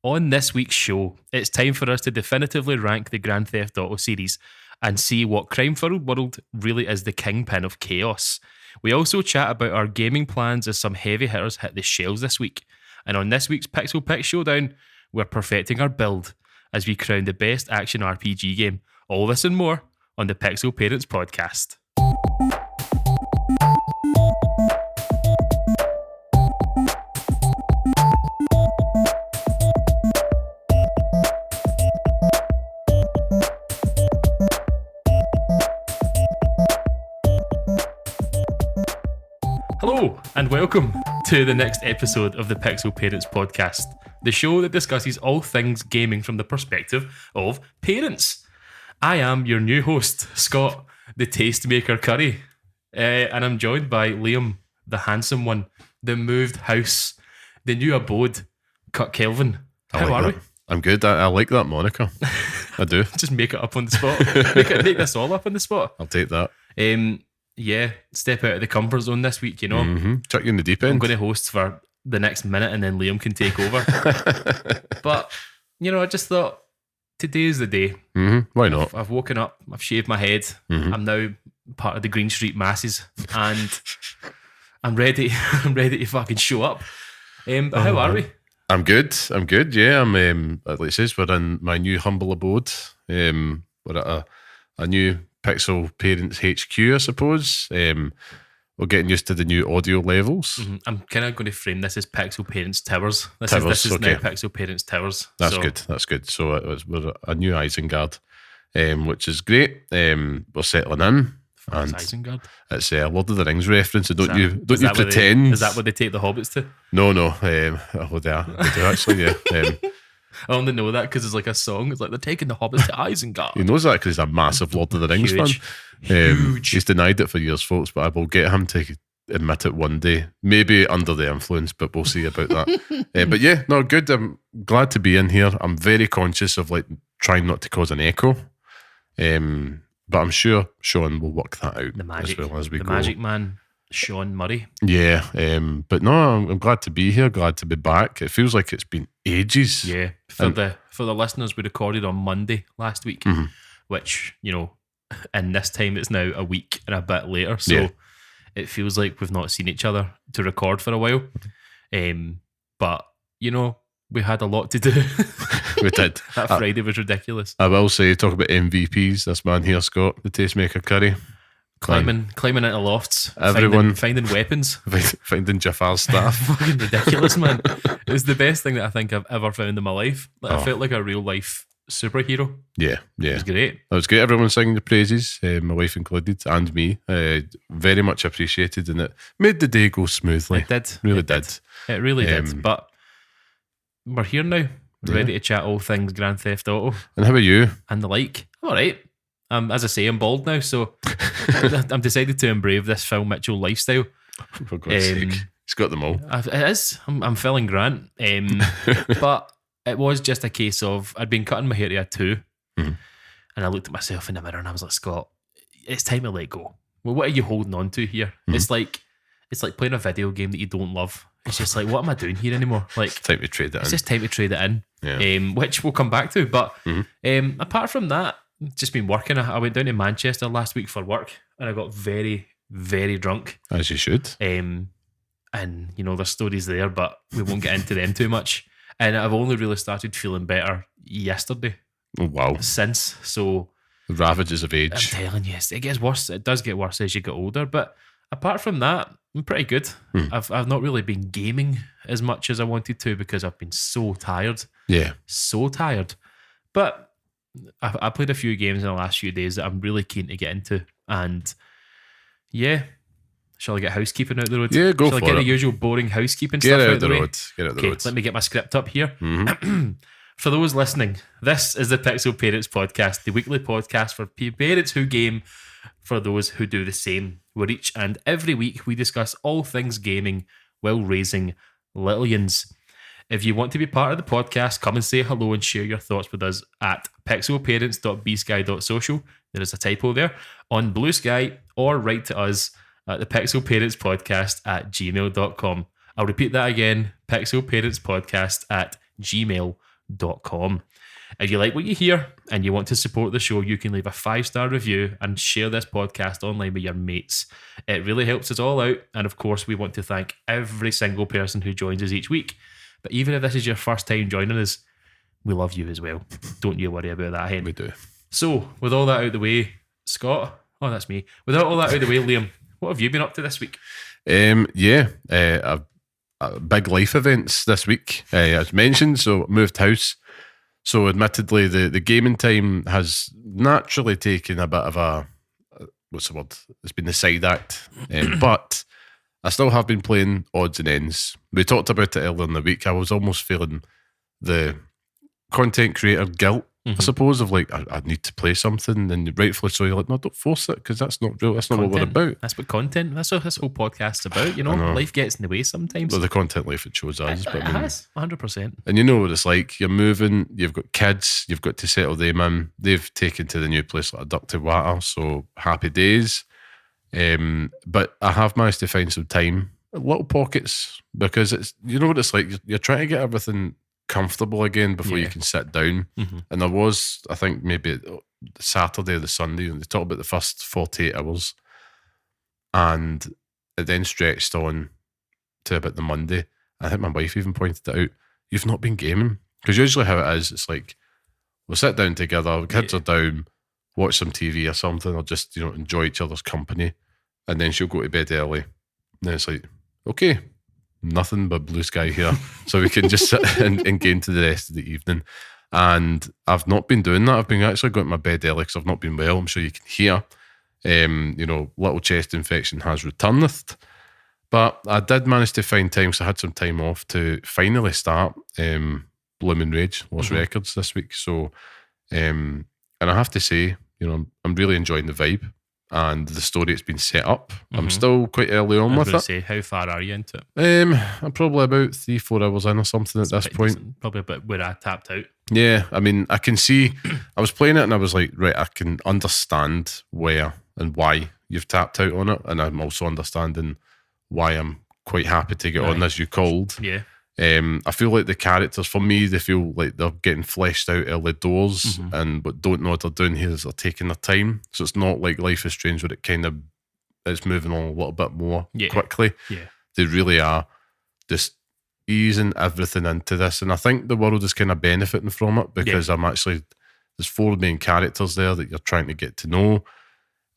On this week's show, it's time for us to definitively rank the Grand Theft Auto series and see what crime-filled world really is the kingpin of chaos. We also chat about our gaming plans as some heavy hitters hit the shelves this week. And on this week's Pixel Picks Showdown, we're perfecting our build as we crown the best action RPG game. All this and more on the Pixel Parents podcast. Hello and welcome to the next episode of the Pixel Parents podcast, the show that discusses all things gaming from the perspective of parents. I am your new host, Scott, the Tastemaker Curry, and I'm joined by Liam, the handsome one, the moved house, the new abode, Cut Kelvin. How are we? I'm good. I like that moniker. I do. Just make it up on the spot. make this all up on the spot. I'll take that. Yeah, step out of the comfort zone this week, you know. Mm-hmm. Chuck you in the deep end. I'm going to host for the next minute and then Liam can take over. But, you know, I just thought today is the day. Mm-hmm. Why not? I've woken up, I've shaved my head. Mm-hmm. I'm now part of the Green Street masses and I'm ready to fucking show up. But how are we? I'm good. Yeah, like it says, we're in my new humble abode. We're at a new Pixel Parents HQ, I suppose. We're getting used to the new audio levels. Mm-hmm. I'm kind of going to frame this as Pixel Parents Towers. This is okay. Now Pixel Parents Towers. That's good. So we're a new Isengard, which is great. We're settling in. And Isengard? It's a Lord of the Rings reference. So don't you pretend? Is that what they take the hobbits to? No. They do actually, yeah. I only know that because it's like a song. It's like they're taking the hobbits to Isengard. He knows that because he's a massive Lord of the Rings fan. Huge. He's denied it for years, folks, but I will get him to admit it one day. Maybe under the influence, but we'll see about that. But yeah, no, good. I'm glad to be in here. I'm very conscious of trying not to cause an echo. But I'm sure Sean will work that out as well as we go. The magic man, Sean Murray. Yeah, but no, I'm glad to be here, glad to be back. It feels like it's been ages. Yeah, for the listeners, we recorded on Monday last week, mm-hmm. which, you know, in this time it's now a week and a bit later, so it feels like we've not seen each other to record for a while. But, you know, we had a lot to do. We did. That Friday was ridiculous. I will say, talk about MVPs, this man here, Scott, the Tastemaker Curry. Climbing into lofts, everyone finding weapons, finding Jafar's staff. Fucking ridiculous, man. It was the best thing that I think I've ever found in my life. I felt like a real life superhero. Yeah. It was great. It was great. Everyone singing the praises, my wife included, and me. Very much appreciated, and it made the day go smoothly. It did. It really did. But we're here now. We're ready to chat all things Grand Theft Auto. And how are you? And the like. All right. As I say, I'm bald now, so I'm decided to embrace this Phil Mitchell lifestyle. For God's sake. He's got them all. It is. I'm filling Grant. But it was just a case of I'd been cutting my hair to a 2, mm-hmm. and I looked at myself in the mirror and I was like, Scott, it's time to let go. Well, what are you holding on to here? Mm-hmm. It's like playing a video game that you don't love. It's just like, what am I doing here anymore? Like, it's time to trade it in. It's just time to trade it in, yeah. Which we'll come back to. But mm-hmm. Apart from that, just been working. I went down to Manchester last week for work and I got very, very drunk. As you should. And, you know, there's stories there, but we won't get into them too much. And I've only really started feeling better yesterday. Oh, wow. Since. So the ravages of age. I'm telling you, it gets worse. It does get worse as you get older. But apart from that, I'm pretty good. I've not really been gaming as much as I wanted to because I've been so tired. Yeah. So tired. But I played a few games in the last few days that I'm really keen to get into. And yeah, shall I get housekeeping out the road? Yeah, go for it. Shall I get the usual boring housekeeping stuff out the road? Get out the road. Let me get my script up here. Mm-hmm. For those listening, this is the Pixel Parents podcast, the weekly podcast for parents who game, for those who do the same. Where each and every week we discuss all things gaming while raising little yins. If you want to be part of the podcast, come and say hello and share your thoughts with us at pixelparents.bsky.social. There is a typo there. On Blue Sky, or write to us at the Pixel Parents Podcast at gmail.com. I'll repeat that again, Pixel Parents Podcast at gmail.com. kingpin.com. If you like what you hear and you want to support the show, you can leave a 5-star review and share this podcast online with your mates. It really helps us all out. And of course, we want to thank every single person who joins us each week. But even if this is your first time joining us, we love you as well. Don't you worry about that, Hen. We do. So, with all that out of the way, Scott, that's me. Without all that out of the way, Liam, what have you been up to this week? Big life events this week, as mentioned. So moved house. So admittedly, the gaming time has naturally taken a bit of a, what's the word? It's been the side act. But I still have been playing odds and ends. We talked about it earlier in the week. I was almost feeling the content creator guilt, I suppose, of like, I need to play something, and rightfully so, you're like, no, don't force it, because that's not real. That's not what we're about. That's what content, that's what this whole podcast's about, you know? Life gets in the way sometimes. Well, the content life it shows us. It has, 100%. And you know what it's like. You're moving, you've got kids, you've got to settle them in. They've taken to the new place like a duck to water, so happy days. But I have managed to find some time, little pockets, because it's, you know what it's like. You're trying to get everything comfortable again before you can sit down. And there was, I think maybe the Saturday or the Sunday, and they talked about the first 48 hours, and it then stretched on to about the Monday. I think my wife even pointed it out. You've not been gaming, because usually how it is, it's like we'll sit down together, kids are down, watch some TV or something, or just, you know, enjoy each other's company, and then she'll go to bed early. And then it's like, okay, nothing but blue sky here, so we can just sit and game to the rest of the evening. And I've not been doing that. I've been actually going to my bed early because I've not been well. I'm sure you can hear. You know, little chest infection has returned. But I did manage to find time, so I had some time off to finally start Bloomin' Rage, Lost Records this week. So, and I have to say, you know, I'm really enjoying the vibe and the story it's been set up. I'm still quite early on with it. Say, how far are you into it? I'm probably about 3-4 hours in or something at this point. Decent. Probably about where I tapped out. Yeah, I mean, I can see, I was playing it and I was like, right, I can understand where and why you've tapped out on it. And I'm also understanding why I'm quite happy to get on, as you called. Yeah. I feel like the characters, for me, they feel like they're getting fleshed out early doors, and but don't know what they're doing here is they're taking their time. So it's not like Life is Strange where it kind of is moving on a little bit more quickly. Yeah. They really are just easing everything into this. And I think the world is kind of benefiting from it, because there's 4 main characters there that you're trying to get to know.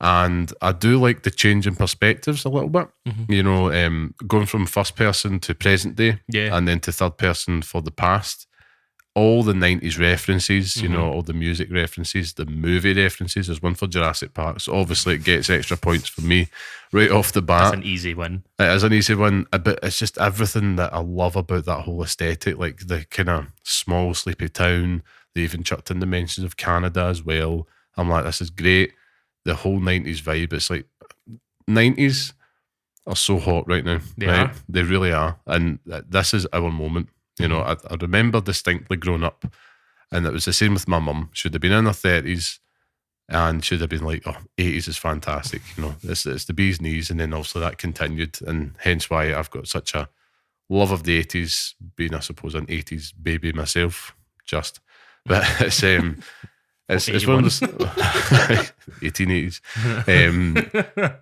And I do like the change in perspectives a little bit. You know, going from first person to present day, and then to third person for the past. All the 90s references, you know, all the music references, the movie references. There's one for Jurassic Park, so obviously it gets extra points for me right off the bat. That's an easy win. It is an easy one, but it's just everything that I love about that whole aesthetic, like the kind of small, sleepy town. They even chucked in the mentions of Canada as well. I'm like, this is great. The whole 90s vibe, it's like 90s are so hot right now. They really are. And this is our moment. You know, I remember distinctly growing up, and it was the same with my mum. She'd have been in her 30s and she'd have been like, oh, 80s is fantastic. You know, it's the bee's knees. And then also that continued. And hence why I've got such a love of the 80s, being, I suppose, an 80s baby myself, just. But it's one of those 1880s.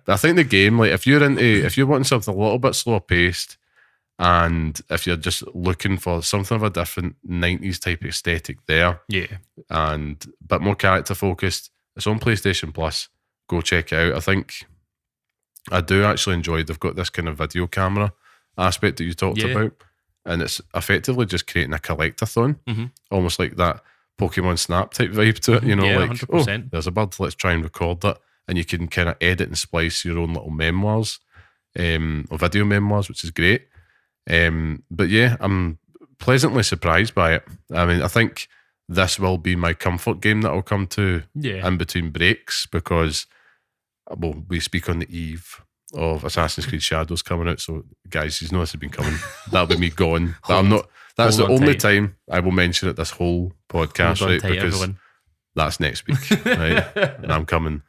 I think the game, like if you're wanting something a little bit slower paced, and if you're just looking for something of a different 90s type aesthetic there, and a bit more character focused, it's on PlayStation Plus. Go check it out. I think I do actually enjoy, they've got this kind of video camera aspect that you talked about, and it's effectively just creating a collectathon, almost like that Pokemon Snap type vibe to it, you know, like 100%. Oh, there's a bird, let's try and record that, and you can kind of edit and splice your own little memoirs, or video memoirs, which is great. But yeah, I'm pleasantly surprised by it. I mean, I think this will be my comfort game that I'll come to in between breaks, because we speak on the eve of Assassin's Creed Shadows coming out, so guys, you know this has been coming. That'll be me gone. That's the only time I will mention it this whole podcast, right? Because everyone. That's next week, right? And I'm coming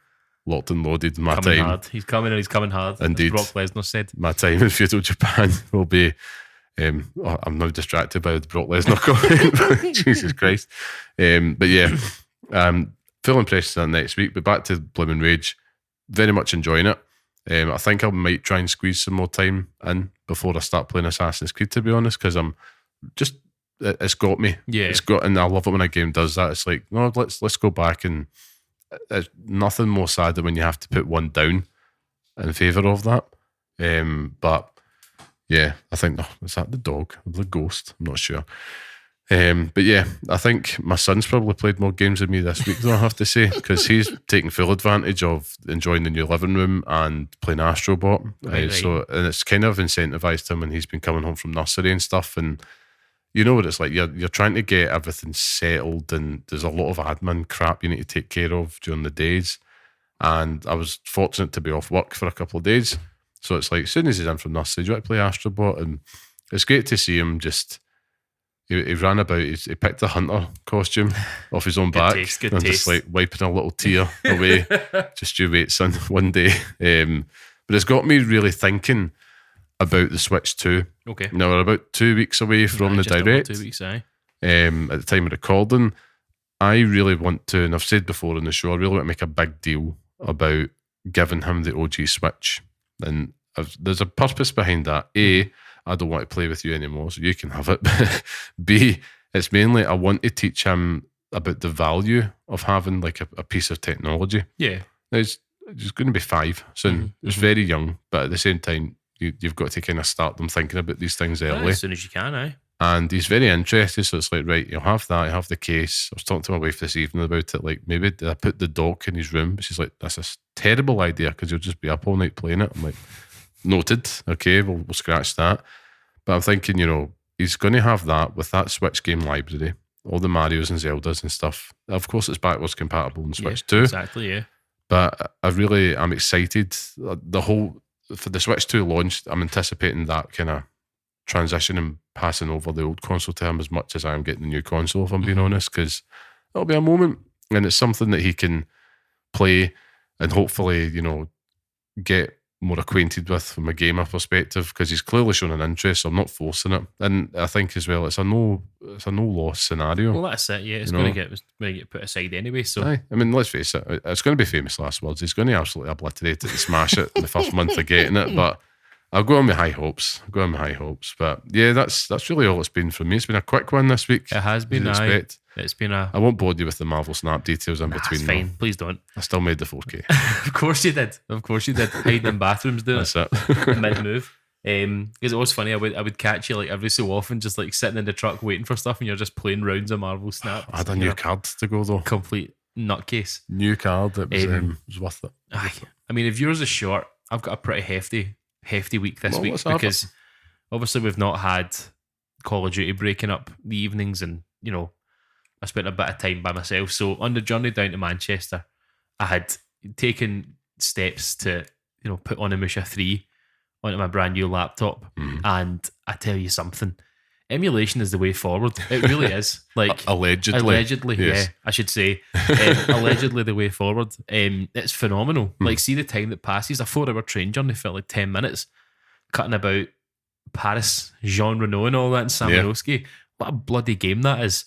locked and loaded. My coming time hard. He's coming and he's coming hard. Indeed. As Brock Lesnar said. My time in feudal Japan will be I'm now distracted by the Brock Lesnar comment. Jesus Christ. But yeah, full impressions on next week. But back to Blooming Rage. Very much enjoying it. I think I might try and squeeze some more time in before I start playing Assassin's Creed, to be honest, because it's got me. Yeah. And I love it when a game does that. It's like, no, let's go back, and it's nothing more sad than when you have to put one down in favour of that. But yeah, I think, is that the dog or the ghost? I'm not sure. But yeah, I think my son's probably played more games than me this week, though, I have to say, because he's taking full advantage of enjoying the new living room and playing Astrobot. Right. So, and it's kind of incentivized him, and he's been coming home from nursery and stuff. And you know what it's like. You're trying to get everything settled, and there's a lot of admin crap you need to take care of during the days. And I was fortunate to be off work for a couple of days. So it's like, as soon as he's in from nursery, do you want to play Astrobot? And it's great to see him just... He ran about, he picked the hunter costume off his own back. Good and taste. just like wiping a little tear away. Just you wait, son, one day. But it's got me really thinking about the Switch 2. Okay. Now, we're about 2 weeks away from the just over Direct. 2 weeks, aye. At the time of recording, I really want to, and I've said before in the show, I really want to make a big deal about giving him the OG Switch. And there's a purpose behind that. A, I don't want to play with you anymore, so you can have it. B, it's mainly I want to teach him about the value of having like a piece of technology. Yeah. Now, he's going to be 5 soon. He's very young, but at the same time, you've got to kind of start them thinking about these things early. As soon as you can, aye. And he's very interested, so it's like, right, you'll have that, you'll have the case. I was talking to my wife this evening about it, like maybe did I put the dock in his room? She's like, that's a terrible idea because you'll just be up all night playing it. I'm like, noted, okay, we'll scratch that. But I'm thinking, he's going to have that with that Switch game library, all the Marios and Zeldas and stuff. Of course, it's backwards compatible in Switch 2. Exactly, yeah. But I'm excited. For the Switch 2 launch, I'm anticipating that kind of transition and passing over the old console to him as much as I am getting the new console, if I'm being honest, because it'll be a moment, and it's something that he can play and hopefully, get more acquainted with from a gamer perspective, because he's clearly shown an interest, so I'm not forcing it. And I think as well, it's a no loss scenario. Well, that's it, yeah. It's going to get put aside anyway. So Aye. I mean, let's face it, it's going to be famous last words. He's going to absolutely obliterate it and smash it in the first month of getting it. But I'll go on with high hopes. But yeah, that's really all it's been from me. It's been a quick one this week. it has been. Aye. It's been a. I won't bore you with the Marvel Snap details in between. It's fine. though. Please don't. I still made the 4K. Of course you did. Hiding in bathrooms doing That's it it. mid move. Because it was funny. I would catch you like every so often, just like sitting in the truck waiting for stuff, and you're just playing rounds of Marvel Snap. I had a new card to go though. Complete nutcase. New card. It was worth it. Aye. I mean, if yours is short, I've got a pretty hefty week this week let's have because obviously we've not had Call of Duty breaking up the evenings, and I spent a bit of time by myself. So on the journey down to Manchester, I had taken steps to put on Onimusha 3 onto my brand new laptop, and I tell you something, emulation is the way forward. It really is. Like allegedly, yes. yeah, I should say, allegedly the way forward. It's phenomenal. Like, see the time that passes. A 4-hour train journey felt like 10 minutes, cutting about Paris, Jean Reno, and all that, and Samanowski. What a bloody game that is.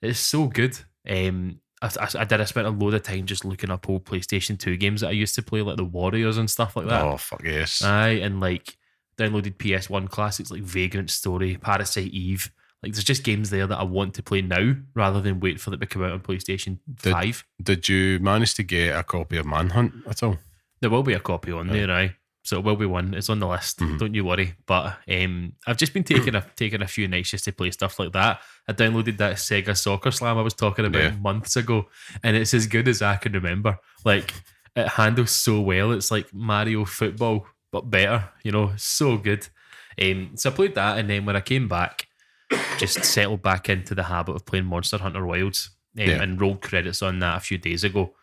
It's so good. I spent a load of time just looking up old PlayStation 2 games that I used to play, like the Warriors and stuff like that. Oh, fuck yes. Aye, and like downloaded PS1 classics like Vagrant Story, Parasite Eve. Like, there's just games there that I want to play now rather than wait for them to come out on PlayStation 5. Did you manage to get a copy of Manhunt at all? There will be a copy on there, aye. So it will be one. It's on the list. Don't you worry. But I've just been taking a few nights just to play stuff like that. I downloaded that Sega Soccer Slam I was talking about months ago, and it's as good as I can remember. Like, it handles so well. It's like Mario Football, but better. So good. So I played that, and then when I came back, just settled back into the habit of playing Monster Hunter Wilds, and rolled credits on that a few days ago.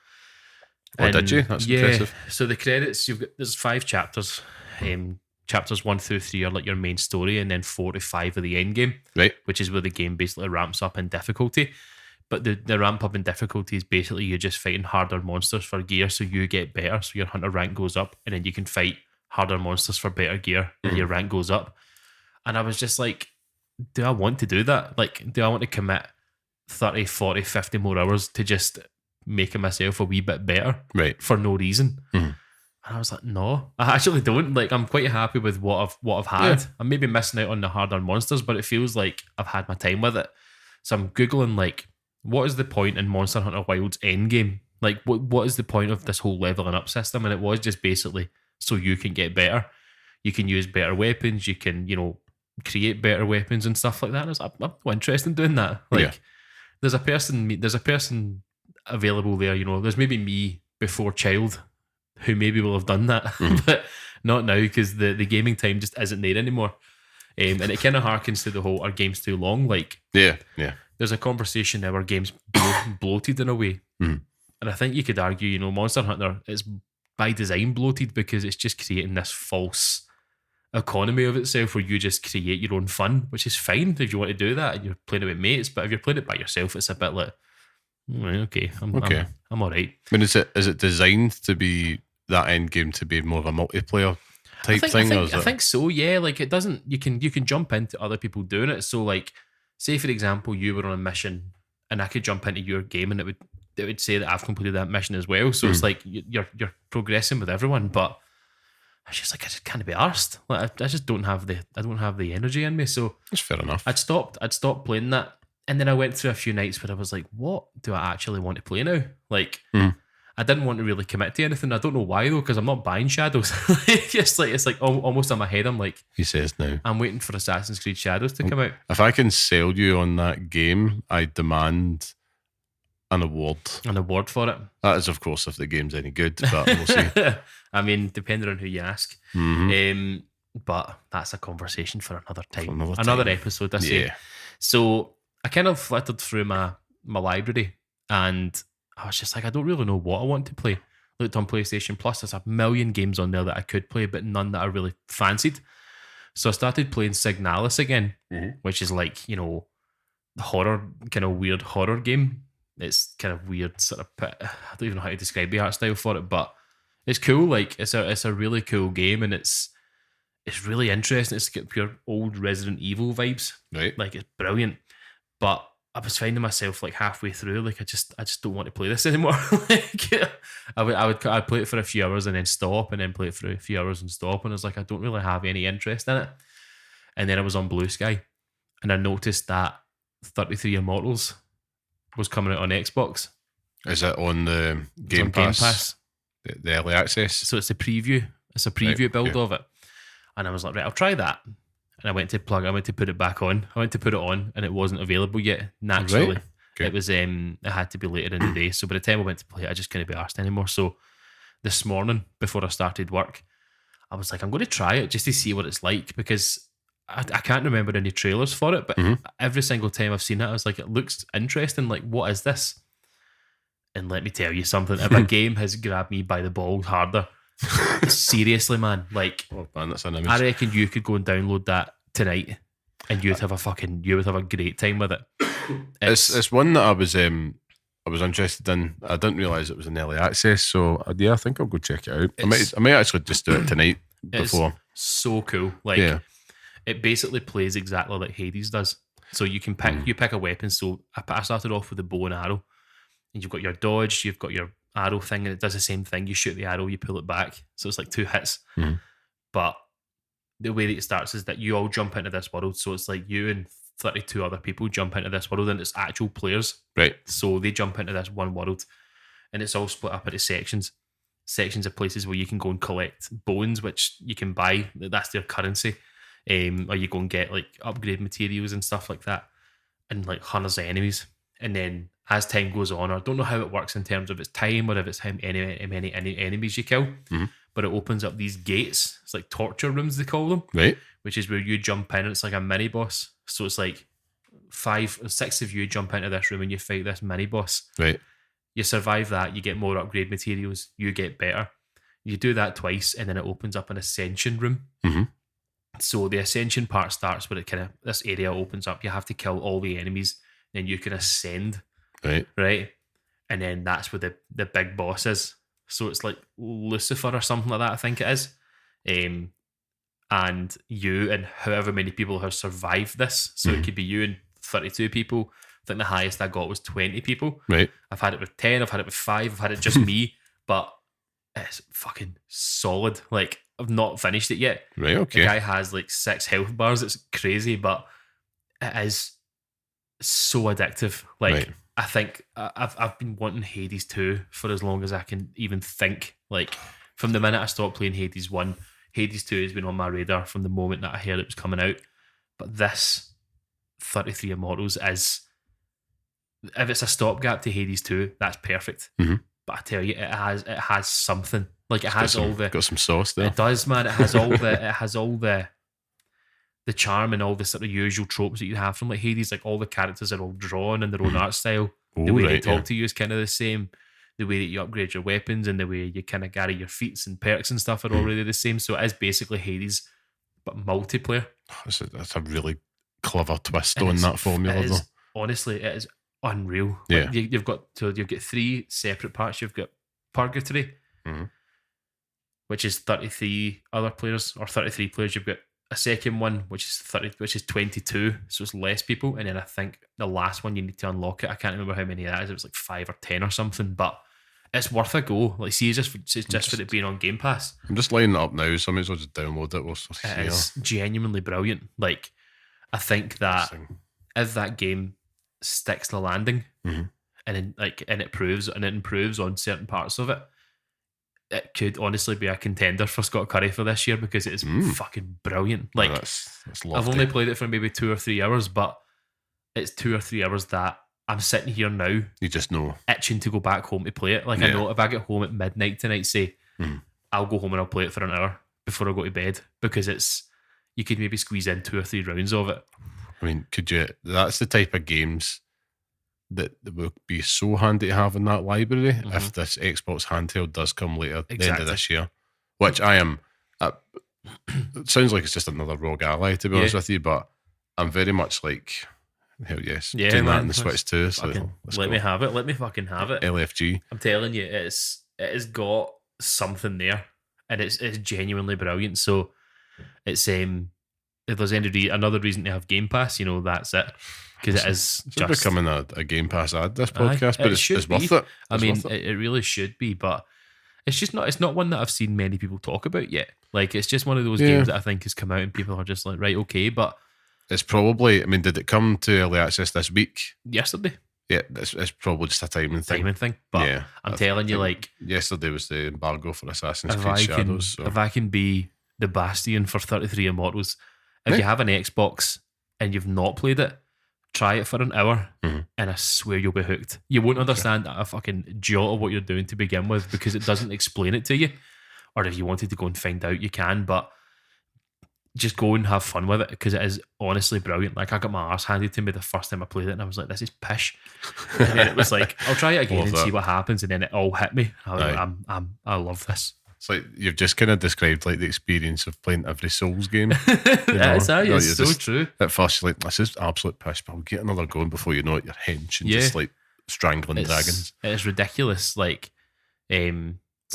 Oh, did you? That's impressive. So the credits, there's 5 chapters. Chapters 1 through 3 are like your main story, and then 4 to 5 are the end game, right? Which is where the game basically ramps up in difficulty. But the ramp up in difficulty is basically you just fighting harder monsters for gear, so you get better, so your hunter rank goes up, and then you can fight harder monsters for better gear, and your rank goes up. And I was just like, do I want to do that? Like, do I want to commit 30, 40, 50 more hours to just making myself a wee bit better Right. for no reason? Mhm. And I was like, no, I actually don't. Like, I'm quite happy with what I've had. Yeah. I'm maybe missing out on the harder monsters, but it feels like I've had my time with it. So I'm Googling, like, what is the point in Monster Hunter Wild's endgame? Like, what is the point of this whole leveling up system? And it was just basically so you can get better. You can use better weapons. You can, create better weapons and stuff like that. And I was like, I'm not interested in doing that. Like, Yeah. there's a person available there. There's maybe me before child who maybe will have done that, but not now because the gaming time just isn't there anymore. And it kind of harkens to the whole our game's too long. Like, Yeah. there's a conversation now our game's bloated in a way. Mhm. And I think you could argue, Monster Hunter is by design bloated because it's just creating this false economy of itself where you just create your own fun, which is fine if you want to do that and you're playing it with mates. But if you're playing it by yourself, it's a bit like, okay, I'm all right. I mean, is it designed to be that end game to be more of a multiplayer type thing? I think so. Yeah, like it doesn't. You can jump into other people doing it. So like, say for example, you were on a mission and I could jump into your game and it would say that I've completed that mission as well. So it's like you're progressing with everyone, but I was just like, I just can't be arsed. Like I just don't have the energy in me. So That's fair enough. I'd stopped playing that. And then I went through a few nights where I was like, what do I actually want to play now? Like, I didn't want to really commit to anything. I don't know why though, because I'm not buying Shadows. it's like almost in my head, I'm like, He says now, I'm waiting for Assassin's Creed Shadows to come out. if I can sell you on that game, I demand an award. An award for it. That is, of course, if the game's any good, but we'll see. I mean, depending on who you ask. But that's a conversation for another time. Another episode, I say. Yeah. So I kind of flitted through my library and I was just like, I don't really know what I want to play. Looked on PlayStation Plus, there's a million games on there that I could play, but none that I really fancied. So I started playing Signalis again, which is like, horror, kind of weird horror game. It's kind of weird, sort of, I don't even know how to describe the art style for it, but it's cool. Like it's a really cool game and it's really interesting. It's got pure old Resident Evil vibes. Right. Like it's brilliant. But I was finding myself like halfway through, like I just don't want to play this anymore. Like I'd play it for a few hours and then stop, and then play it for a few hours and stop, and I was like, I don't really have any interest in it. And then I was on Blue Sky, and I noticed that 33 Immortals was coming out on Xbox. Is it on the Game Pass? The early access? So it's a preview. It's a preview build of it. And I was like, right, I'll try that. And I went to put it back on. I went to put it on and it wasn't available yet, naturally. Right. Okay. It was it had to be later in the day. So by the time I went to play it, I just couldn't be arsed anymore. So this morning, before I started work, I was like, I'm going to try it just to see what it's like, because I can't remember any trailers for it, but every single time I've seen it, I was like, it looks interesting. Like, what is this? And let me tell you something. If a game has grabbed me by the balls harder, seriously, man, like, oh, man, that's an image. I reckon you could go and download that tonight and you would have a great time with it. It's one that I was interested in. I didn't realise it was in early access, so yeah, I think I'll go check it out. I might actually just do it tonight before. It's so cool. Like, it basically plays exactly like Hades does. So you can pick a weapon. So I started off with a bow and arrow, and you've got your dodge, you've got your arrow thing, and it does the same thing. You shoot the arrow, you pull it back. So it's like 2 hits. But the way that it starts is that you all jump into this world. So it's like you and 32 other people jump into this world, and it's actual players. Right. So they jump into this one world, and it's all split up into sections of places where you can go and collect bones, which you can buy. That's their currency. Or you go and get like upgrade materials and stuff like that, and like hundreds of enemies. And then as time goes on, I don't know how it works in terms of its time or if it's how many enemies you kill, but it opens up these gates. It's like torture rooms, they call them, right? Which is where you jump in and it's like a mini boss. So it's like 5 or 6 of you jump into this room and you fight this mini boss. Right. You survive that, you get more upgrade materials, you get better. You do that twice, and then it opens up an ascension room. So the ascension part starts where this area opens up. You have to kill all the enemies, then you can ascend. Right. And then that's where the big boss is. So it's like Lucifer or something like that, I think it is. And and you and however many people have survived this. So it could be you and 32 people. I think the highest I got was 20 people. Right. I've had it with 10, I've had it with 5, I've had it just me, but it's fucking solid. Like, I've not finished it yet. Right, The okay. guy has like 6 health bars. It's crazy, but it is so addictive. Like, Right. I think I've been wanting Hades 2 for as long as I can even think. Like, from the minute I stopped playing Hades 1, Hades 2 has been on my radar from the moment that I heard it was coming out. But this 33 Immortals is, if it's a stopgap to Hades 2, that's perfect. Mhm. But I tell you, it has something. Like, it has all the, got some sauce there. it does, man. It has all the charm and all the sort of usual tropes that you have from like Hades. Like, all the characters are all drawn in their own art style. The Oh, way they right, talk yeah. to you is kind of the same. The way that you upgrade your weapons and the way you kind of carry your feats and perks and stuff are all really the same. So it is basically Hades, but multiplayer. That's a really clever twist And on it's- that formula, it is, though. honestly, it is unreal. Yeah. Like, you've got 3 separate parts. You've got Purgatory, Mhm. which is 33 other players or 33 players. You've got a second one, which is 22, so it's less people. And then I think the last one you need to unlock it. I can't remember how many that is. It was like 5 or 10 or something, but it's worth a go. Like, see, just for it being on Game Pass, I'm just lining it up now, so I may as well just download it. We'll see. it is genuinely brilliant. Like, I think that if that game sticks the landing, Mhm. and it improves on certain parts of it, it could honestly be a contender for Scott Curry for this year, because it is fucking brilliant. Like, that's I've lofty. only played it for maybe 2 or 3 hours, but it's 2 or 3 hours that I'm sitting here now You just know. itching to go back home to play it. Like, I Yeah. know if I get home at midnight tonight, say, Mhm. I'll go home and I'll play it for an hour before I go to bed, because you could maybe squeeze in 2 or 3 rounds of it. I mean, could you? That's the type of games that will be so handy to have in that library if this Xbox handheld does come later at the end Exactly. of this year. Which I am. It sounds like it's just another rogue ally, to be honest with you, but I'm very much like, hell yes, Yeah, doing that man, in the Switch too. So let's Let go. me have it. Let me fucking have it. LFG. I'm telling you, it has got something there, and it's genuinely brilliant. So it's if there's another reason to have Game Pass, that's it, because it is It's just becoming a Game Pass ad, this Aye, podcast, but should it's worth be. it. I It's mean, worth it. it really should be, but it's just not. It's not one that I've seen many people talk about yet. Like, it's just one of those Yeah. games that I think has come out and people are just like, right, okay. But It's probably, I mean, did it come to early access this week? yesterday, Yeah, it's probably just a timing thing. But Yeah, I'm I telling you, think like, yesterday was the embargo for Assassin's if Creed I can, Shadows. So. if I can be the bastion for 33 Immortals, if Yeah. you have an Xbox and you've not played it, try it for an hour, Mhm. and I swear you'll be hooked. You won't understand a fucking jot of what you're doing to begin with, because it doesn't explain it to you. Or if you wanted to go and find out, you can, but just go and have fun with it, because it is honestly brilliant. Like, I got my arse handed to me the first time I played it, and I was like, this is pish. And then it was like, I'll try it again Love and that. see what happens, and then it all hit me. I was like, Aye. I love this. It's like you've just kind of described like the experience of playing every Souls game. It's you're so just- true. At first, you're like, this is absolute pish, but I'll get another going before you know it. You're hench and Yeah. just like strangling dragons. It's ridiculous. Like, so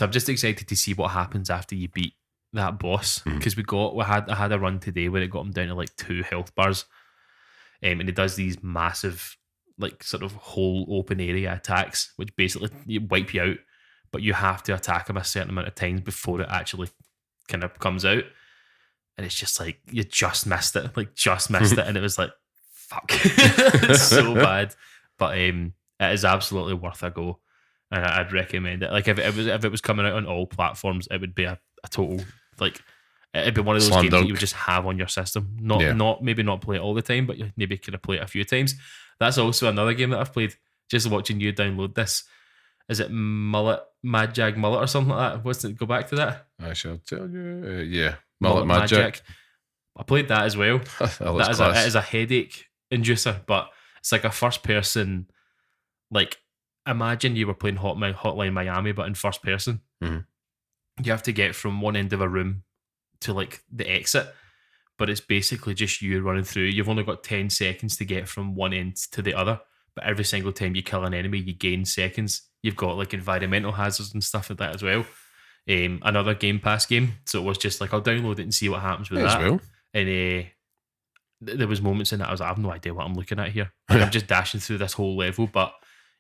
I'm just excited to see what happens after you beat that boss, because I had a run today where it got him down to like 2 health bars, and he does these massive, like, sort of whole open area attacks, which basically wipe you out, but you have to attack him a certain amount of times before it actually kind of comes out, and it's just like you just missed it, and it was like, fuck, it's so bad, but it is absolutely worth a go, and I'd recommend it. Like, if it was coming out on all platforms, it would be a total, like, it'd be one of those Slam games that dunk. you would just have on your system. Not Yeah. maybe not play it all the time, but you maybe could have played it a few times. That's also another game that I've played. Just watching you download this. Is it Mad Jag Mullet or something like that? What's it? Go back to that. I shall tell you. Yeah. Mullet Magic. I played that as well. That looks It class. is a headache inducer, but it's like a first person. Like, imagine you were playing Hotline Miami, but in first person. Mhm. You have to get from one end of a room to like the exit, but it's basically just you running through. You've only got 10 seconds to get from one end to the other, but every single time you kill an enemy, you gain seconds. You've got like environmental hazards and stuff like that as well. another Game Pass game. So it was just like, I'll download it and see what happens with May as that. well. And there was moments in it I was like, I have no idea what I'm looking at here. Like, I'm just dashing through this whole level, but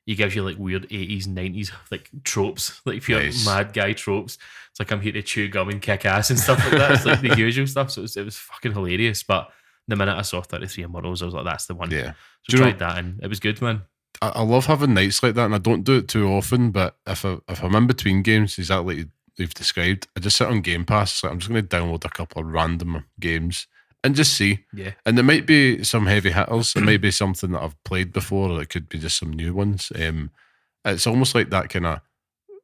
he gives you like weird 80s, 90s like tropes, like pure mad guy tropes. It's like, I'm here to chew gum and kick ass and stuff like that. It's like the usual stuff. So it was fucking hilarious. But the minute I saw 33 Immortals, I was like, that's the one. Yeah. So tried that and it was good, man. I love having nights like that, and I don't do it too often, but if I'm in between games, exactly like you've described, I just sit on Game Pass. Like, I'm just going to download a couple of random games and just see. Yeah. And there might be some heavy hitters. It might be something that I've played before, or it could be just some new ones. It's almost like that kind of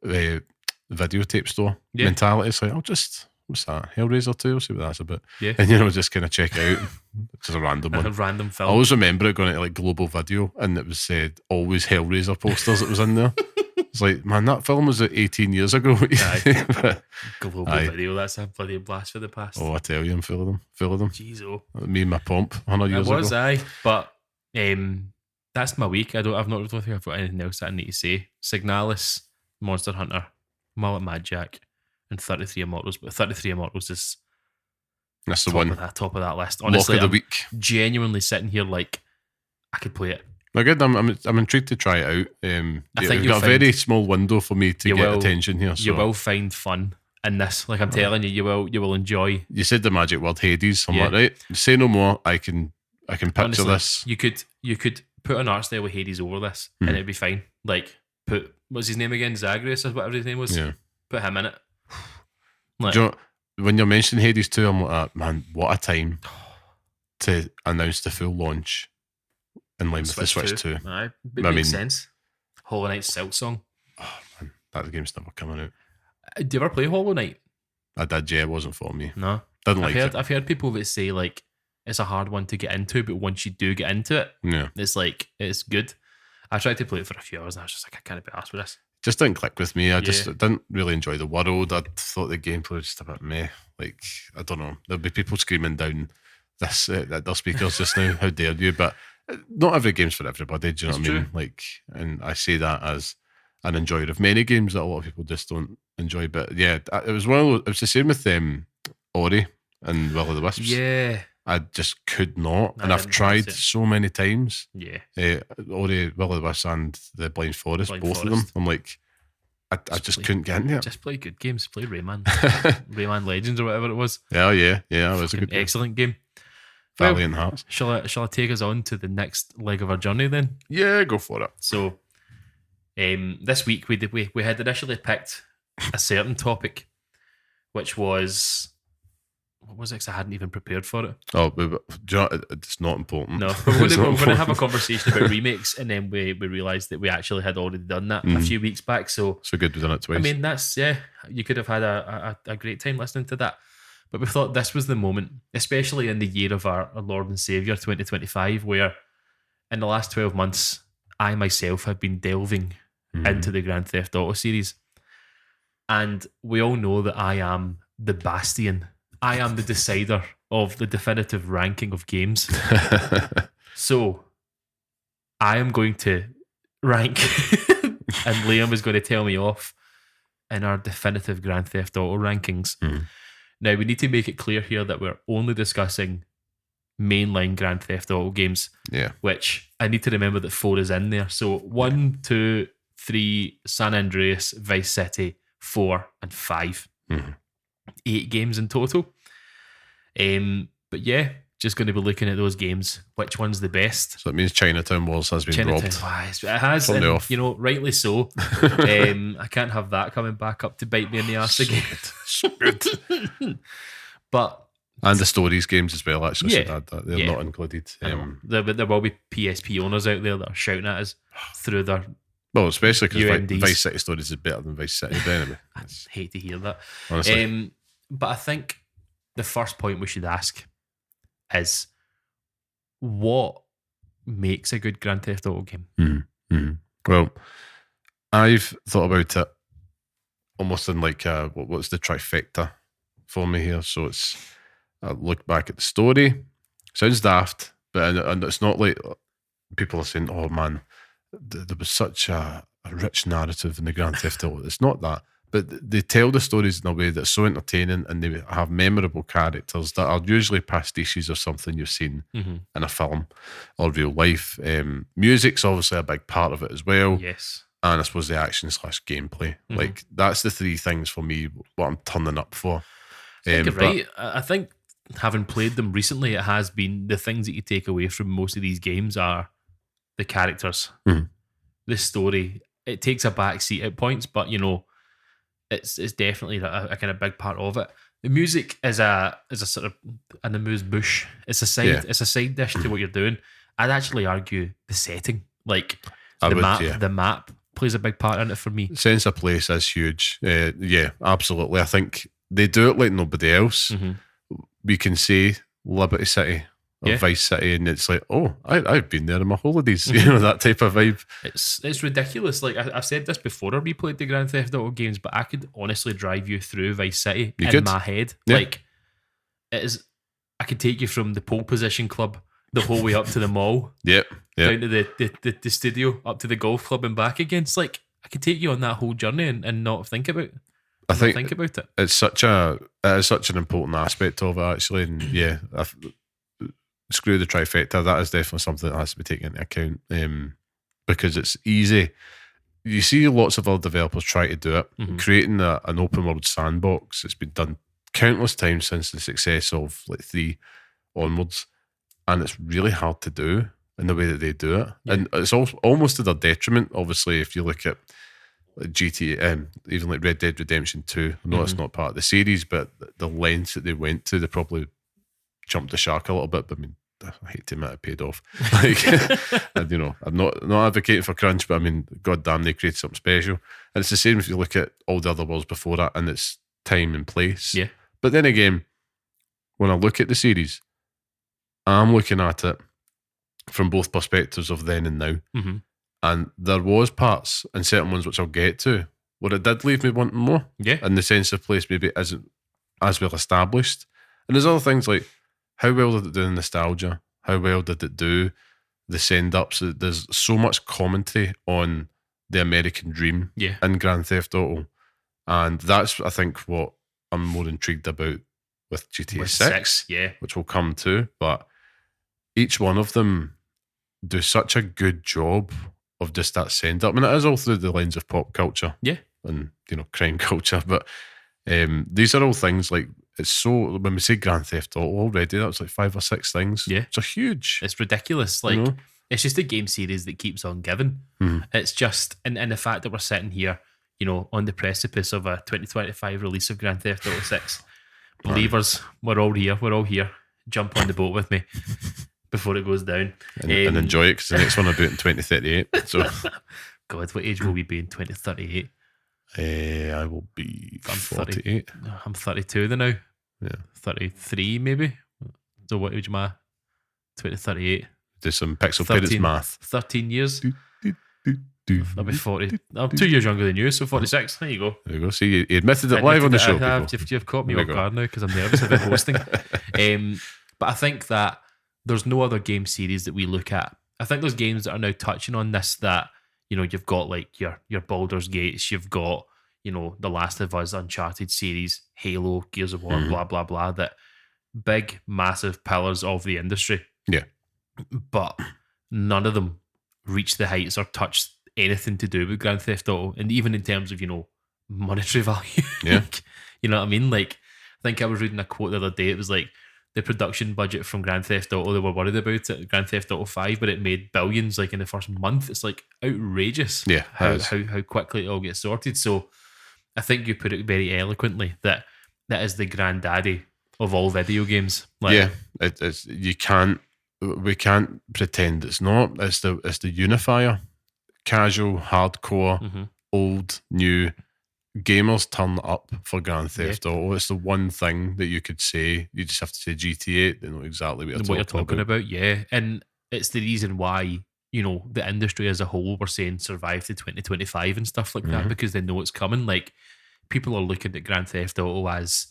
videotape store mentality. It's like, what's that? Hellraiser 2? I'll see what that's about. Yeah. And, just kind of check it out. It's a random one. A random film. I always remember it going into like Global Video, and it was always Hellraiser posters that was in there. It's like, man, that film was 18 years ago. Global Video, that's a bloody blast for the past. Oh, I tell you, I'm full of them. Jeez, oh. Me and my pomp 100 years ago. It was, aye. But that's my week. Don't think I've got anything else that I need to say. Signalis, Monster Hunter, Mullet Mad Jack, and 33 Immortals. But 33 Immortals is that's the one. Top of that list. Honestly, Lock of the week. Genuinely sitting here like I could play it. No, good. I'm intrigued to try it out. I think you've got a very small window for me to get attention here. So. You will find fun in this. Like I'm telling you, you will enjoy. You said the magic word Hades. I'm like, right. Say no more. I can picture honestly, this. You could put an art style with Hades over this, and it'd be fine. Like what's his name again? Zagreus or whatever his name was. Yeah. Put him in it. Like, do you know, when you're mentioning Hades 2, I'm like, man, what a time to announce the full launch in line with the Switch 2. Aye, it makes sense. Hollow Knight's Silk Song. Oh man, that game's never coming out. Do you ever play Hollow Knight? I did, yeah. It wasn't for me. No, I've heard people that say like it's a hard one to get into, but once you do get into it, it's like it's good. I tried to play it for a few hours, and I was just like, I can't be arsed with this. Just didn't click with me. I didn't really enjoy the world. I thought the gameplay was just a bit meh. Like, I don't know. There'll be people screaming down their speakers just now. How dare you? But not every game's for everybody. Do you know what I mean? Like, and I say that as an enjoyer of many games that a lot of people just don't enjoy. But yeah, it was one of those, it was the same with Ori and Will of the Wisps. Yeah. I just could not. And I've tried so many times. Yeah. Ori, Will of the Wisps and the Blind Forest, both of them. I'm like, I just couldn't get into it. Just play good games. Play Rayman. Rayman Legends or whatever it was. Yeah. It was a good game. Excellent game. Valiant Hearts. Shall I take us on to the next leg of our journey then? Yeah, go for it. So, this week we had initially picked a certain topic, which was what was it? 'Cause I hadn't even prepared for it. Oh, do you know, it's not important. No, we're going to have a conversation about remakes, and then we realised that we actually had already done that a few weeks back. So good we've done it twice. I mean, you could have had a great time listening to that. But we thought this was the moment, especially in the year of our Lord and Saviour 2025, where in the last 12 months, I myself have been delving into the Grand Theft Auto series. And we all know that I am the bastion. I am the decider of the definitive ranking of games. So I am going to rank and Liam is going to tell me off in our definitive Grand Theft Auto rankings. Now, we need to make it clear here that we're only discussing mainline Grand Theft Auto games, which I need to remember that 4 is in there. So 1, 2, 3, San Andreas, Vice City, 4, and 5. 8 games in total. But yeah, just going to be looking at those games. Which one's the best? So it means Chinatown Wars has been robbed. It has, and, rightly so. I can't have that coming back up to bite me in the arse again. So good. But and the stories games as well. Actually, should add that they're not included. There will be PSP owners out there that are shouting at us through their especially because Vice City Stories is better than Vice City. But anyway, I hate to hear that. Honestly, but I think the first point we should ask is what makes a good Grand Theft Auto game? Well, I've thought about it almost in like what's the trifecta for me here. So it's I look back at the story. Sounds daft, but and it's not like people are saying, "Oh man, there was such a rich narrative in the Grand Theft Auto." It's not that, but they tell the stories in a way that's so entertaining, and they have memorable characters that are usually pastiches of something you've seen in a film or real life. Music's obviously a big part of it as well. Yes. And I suppose the action / gameplay. Like, that's the three things for me, what I'm turning up for. I think you're right. I think having played them recently, it has been the things that you take away from most of these games are the characters, the story. It takes a back seat at points, but it's definitely a kind of big part of it. The music is a sort of an amuse bouche. It's a side dish to what you're doing. I'd actually argue the setting, like the map plays a big part in it for me. Sense of place is huge. Yeah, absolutely. I think they do it like nobody else. We can say Liberty City or Vice City, and it's like, oh, I've been there in my holidays. That type of vibe. It's ridiculous. Like I've said this before, I replayed the Grand Theft Auto games, but I could honestly drive you through Vice City my head. Yeah. Like it is. I could take you from the pole position club the whole way up to the mall. Yep. Down to the studio, up to the golf club and back again. It's like I could take you on that whole journey and not think about. Think about it. It's such an important aspect of it, actually, and screw the trifecta. That is definitely something that has to be taken into account, because it's easy. You see lots of other developers try to do it, creating an open world sandbox. It's been done countless times since the success of like 3 onwards, and it's really hard to do in the way that they do it, and it's almost to their detriment. Obviously, if you look at GTA, even like Red Dead Redemption 2, I know it's not part of the series, but the lengths that they went to, they probably jumped the shark a little bit. But I mean, I hate to admit it paid off. Like, and, I'm not advocating for crunch, but I mean, goddamn, they created something special. And it's the same if you look at all the other worlds before that, and it's time and place. Yeah. But then again, when I look at the series, I'm looking at it from both perspectives of then and now. And there was parts and certain ones which I'll get to where it did leave me wanting more. Yeah. And the sense of place maybe isn't as well established. And there's other things like, how well did it do in nostalgia? How well did it do the send-ups? There's so much commentary on the American dream in Grand Theft Auto. And that's, I think, what I'm more intrigued about with GTA 6, which we'll come to. But each one of them do such a good job of just that send-up. I mean, it is all through the lens of pop culture. Yeah. And, crime culture. But these are all things like, it's so, when we say Grand Theft Auto already, that's like 5 or 6 things. Yeah. It's a huge. It's ridiculous. Like, it's just a game series that keeps on giving. It's just, and the fact that we're sitting here, on the precipice of a 2025 release of Grand Theft Auto 6. Believers, we're all here. Jump on the boat with me before it goes down. And enjoy it, because the next one will do it in 2038. So, God, what age will we be in 2038? I will be 48. I'm 32 then now. Yeah. 33 maybe. So what age am I? 2038. Do some Pixel Picks math. 13 years. I'll be 40. I'm 2 years younger than you, so 46. There you go. There you go. See, you admitted it live on the show. You've caught me off guard now because I'm nervous about hosting. But I think that there's no other game series that we look at. I think there's games that are now touching on this that, you've got like your Baldur's Gates, you've got, The Last of Us, Uncharted series, Halo, Gears of War, blah, blah, blah, that big, massive pillars of the industry. Yeah. But none of them reach the heights or touch anything to do with Grand Theft Auto. And even in terms of, monetary value. Yeah. You know what I mean? Like, I think I was reading a quote the other day. It was like, the production budget from Grand Theft Auto, they were worried about it, Grand Theft Auto 5, but it made billions like in the first month. It's like outrageous how quickly it all gets sorted. So I think you put it very eloquently that is the granddaddy of all video games. Like, it's we can't pretend it's not. It's the unifier. Casual, hardcore, old, new. Gamers turn up for Grand Theft Auto. It's the one thing that you could say. You just have to say GTA. They know exactly what you're talking about. Yeah. And it's the reason why, the industry as a whole, we're saying survive to 2025 and stuff like that, because they know it's coming. Like, people are looking at Grand Theft Auto as,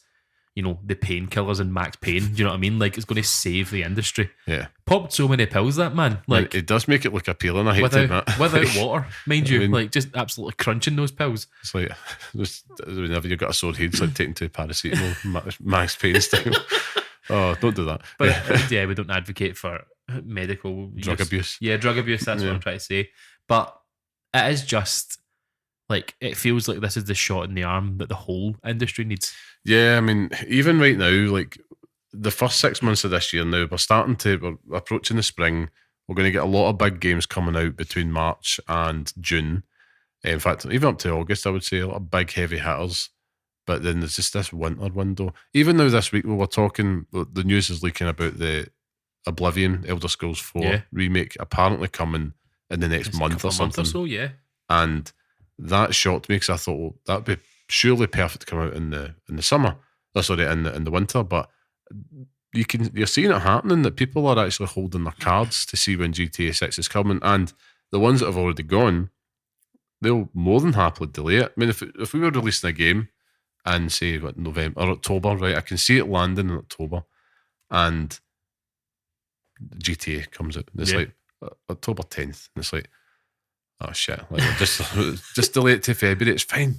the painkillers and Max Payne. Do you know what I mean? Like, it's going to save the industry. Yeah. Popped so many pills, that man. Like, it does make it look appealing, I hate to admit. Without water, mind you. Like, just absolutely crunching those pills. It's like, whenever you've got a sore head, it's like taking 2 paracetamol, Max Payne style. Oh, don't do that. But yeah, we don't advocate for medical drug abuse. Yeah, drug abuse, that's what I'm trying to say. But it is just, like, it feels like this is the shot in the arm that the whole industry needs. Yeah, I mean, even right now, like, the first 6 months of this year now, we're approaching the spring. We're going to get a lot of big games coming out between March and June. In fact, even up to August, I would say, a lot of big heavy hitters. But then there's just this winter window. Even now this week, we were talking, the news is leaking about the Oblivion Elder Scrolls 4 remake apparently coming in the next month or something. Yeah. And that shocked me because I thought, well, that'd be surely perfect to come out in the summer. Oh, sorry, in the winter. But you're seeing it happening, that people are actually holding their cards to see when GTA 6 is coming. And the ones that have already gone, they'll more than happily delay it. I mean, if we were releasing a game and say November or October, right, I can see it landing in October, and GTA comes out. And it's like October 10th, and it's like, oh shit! Like, just delay it to February. It's fine.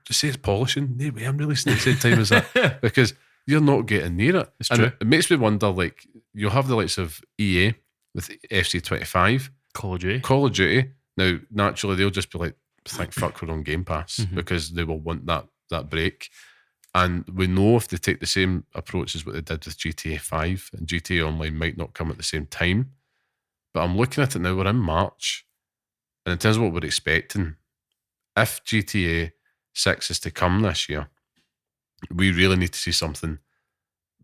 Just say it's polishing. No way, I'm releasing it at the same time as that, because you're not getting near it. It's true. It makes me wonder. Like, you'll have the likes of EA with FC25, Call of Duty. Call of Duty. Now, naturally, they'll just be like, thank fuck we're on Game Pass, because they will want that break. And we know if they take the same approach as what they did with GTA 5, and GTA Online might not come at the same time. But I'm looking at it now, we're in March, and in terms of what we're expecting, if GTA 6 is to come this year, we really need to see something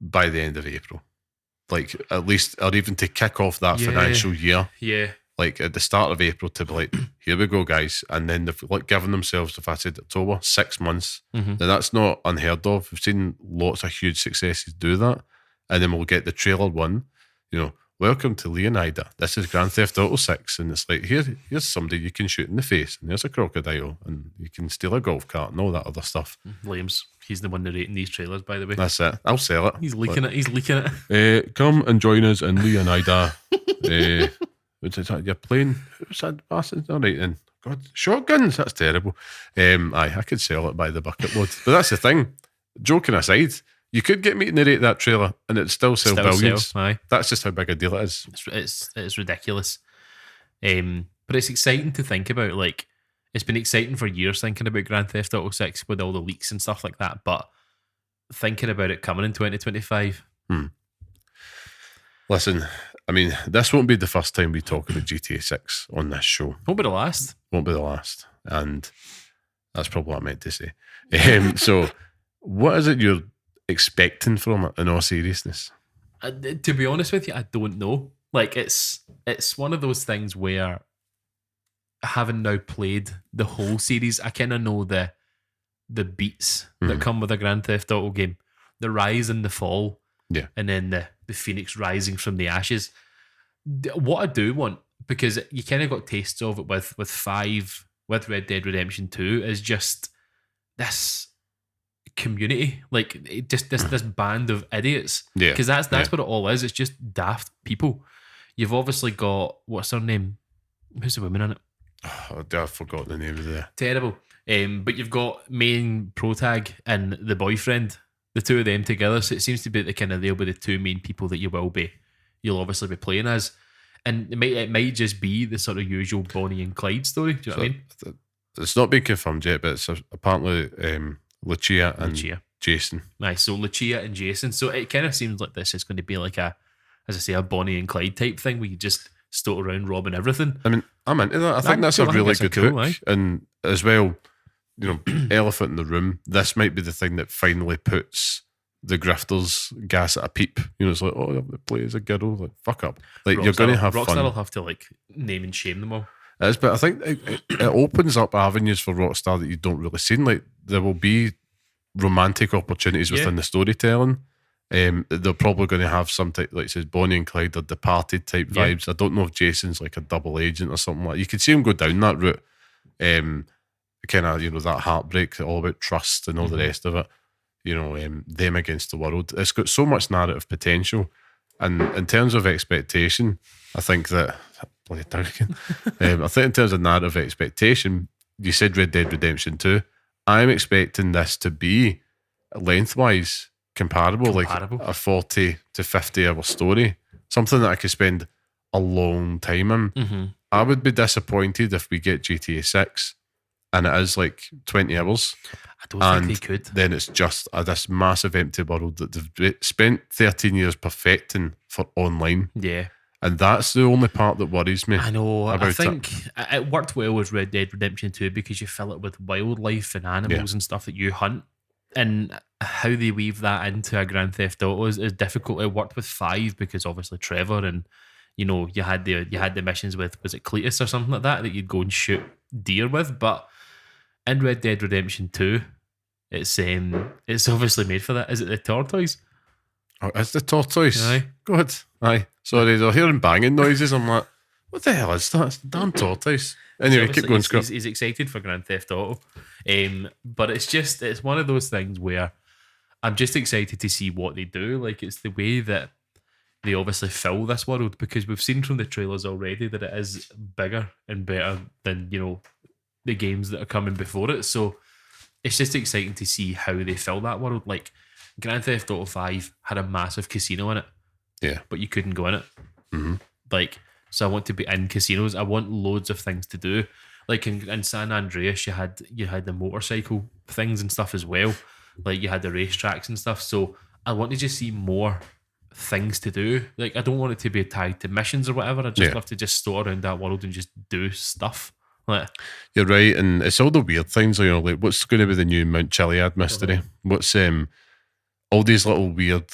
by the end of April. Like, at least, or even to kick off that financial year. Yeah. Like, at the start of April, to be like, here we go, guys. And then they've given themselves, if I said October, 6 months. Now, that's not unheard of. We've seen lots of huge successes do that. And then we'll get the trailer one, welcome to Leonida. This is Grand Theft Auto 6. And it's like, here's somebody you can shoot in the face. And there's a crocodile. And you can steal a golf cart and all that other stuff. Williams, he's the one narrating these trailers, by the way. That's it. I'll sell it. He's leaking it. Come and join us in Leonida. You're playing. Who's that bastard? All right, then. God, shotguns. That's terrible. I could sell it by the bucket load. But that's the thing. Joking aside, you could get me to narrate that trailer and it'd still sell billions. Aye. That's just how big a deal it is. It's ridiculous. But it's exciting to think about. Like, it's been exciting for years thinking about Grand Theft Auto 6 with all the leaks and stuff like that. But thinking about it coming in 2025. Listen, I mean, this won't be the first time we talk about GTA 6 on this show. Won't be the last. Won't be the last. And that's probably what I meant to say. So, what is it you're expecting from it, in all seriousness? To be honest with you, I don't know. Like, it's one of those things where, having now played the whole series, I kind of know the beats that come with a Grand Theft Auto game. The rise and the fall. Yeah. And then the phoenix rising from the ashes. What I do want, because you kind of got tastes of it with 5, with Red Dead Redemption 2, is just this community, like, just this band of idiots. Yeah. Because that's what it all is. It's just daft people. You've obviously got, what's her name? Who's the woman in it? Oh, I forgot the name of the... Terrible. But you've got main protag and the boyfriend, the two of them together. So it seems to be they'll be the two main people that you'll obviously be playing as. And it might just be the sort of usual Bonnie and Clyde story. Do you know what I mean? It's not been confirmed yet, but it's apparently Lucia and Jason. Nice. So Lucia and Jason. So it kind of seems like this is going to be like a Bonnie and Clyde type thing where you just stoat around robbing everything. I mean, I'm into that. I think that's a really good cool, book. And as well, elephant in the room, this might be the thing that finally puts the grifters gas at a peep. It's like, oh, the play as a girl. Like, fuck up. Like, you're going to have fun. Rockstar will have to, like, name and shame them all. It is, but I think it opens up avenues for Rockstar that you don't really see. Like, there will be romantic opportunities within the storytelling. They're probably going to have some type, like it says, Bonnie and Clyde or Departed type vibes. I don't know if Jason's like a double agent or something like that. You could see him go down that route. Kind of, that heartbreak, all about trust and all the rest of it. them against the world. It's got so much narrative potential. And in terms of expectation, I think that bloody Duncan. I think in terms of narrative expectation, you said Red Dead Redemption 2. I'm expecting this to be lengthwise comparable, like a 40 to 50 hour story, something that I could spend a long time in. Mm-hmm. I would be disappointed if we get GTA 6 and it is like 20 hours. I don't think they could. Then it's just this massive empty world that they've spent 13 years perfecting for online. Yeah. And that's the only part that worries me. I know. I think it worked well with Red Dead Redemption 2 because you fill it with wildlife and animals and stuff that you hunt. And how they weave that into a Grand Theft Auto is difficult. It worked with 5 because obviously Trevor and you had the missions with, was it Cletus or something like that you'd go and shoot deer with. But in Red Dead Redemption 2, it's obviously made for that. Is it the tortoise? Oh, it's the tortoise. Aye. God. Aye. Sorry, they're hearing banging noises. I'm like, what the hell is that? It's the damn tortoise. Anyway, keep going, Scott. He's excited for Grand Theft Auto. But it's one of those things where I'm just excited to see what they do. Like, it's the way that they obviously fill this world, because we've seen from the trailers already that it is bigger and better than, the games that are coming before it. So it's just exciting to see how they fill that world. Like, Grand Theft Auto 5 had a massive casino in it. Yeah. But you couldn't go in it. Mm-hmm. Like, so I want to be in casinos. I want loads of things to do. Like in San Andreas, you had the motorcycle things and stuff as well. Like, you had the racetracks and stuff. So I want to just see more things to do. Like, I don't want it to be tied to missions or whatever. I just love to just store around that world and just do stuff. Like, you're right, and it's all the weird things. Like what's going to be the new Mount Chiliad mystery? What's all these little weird,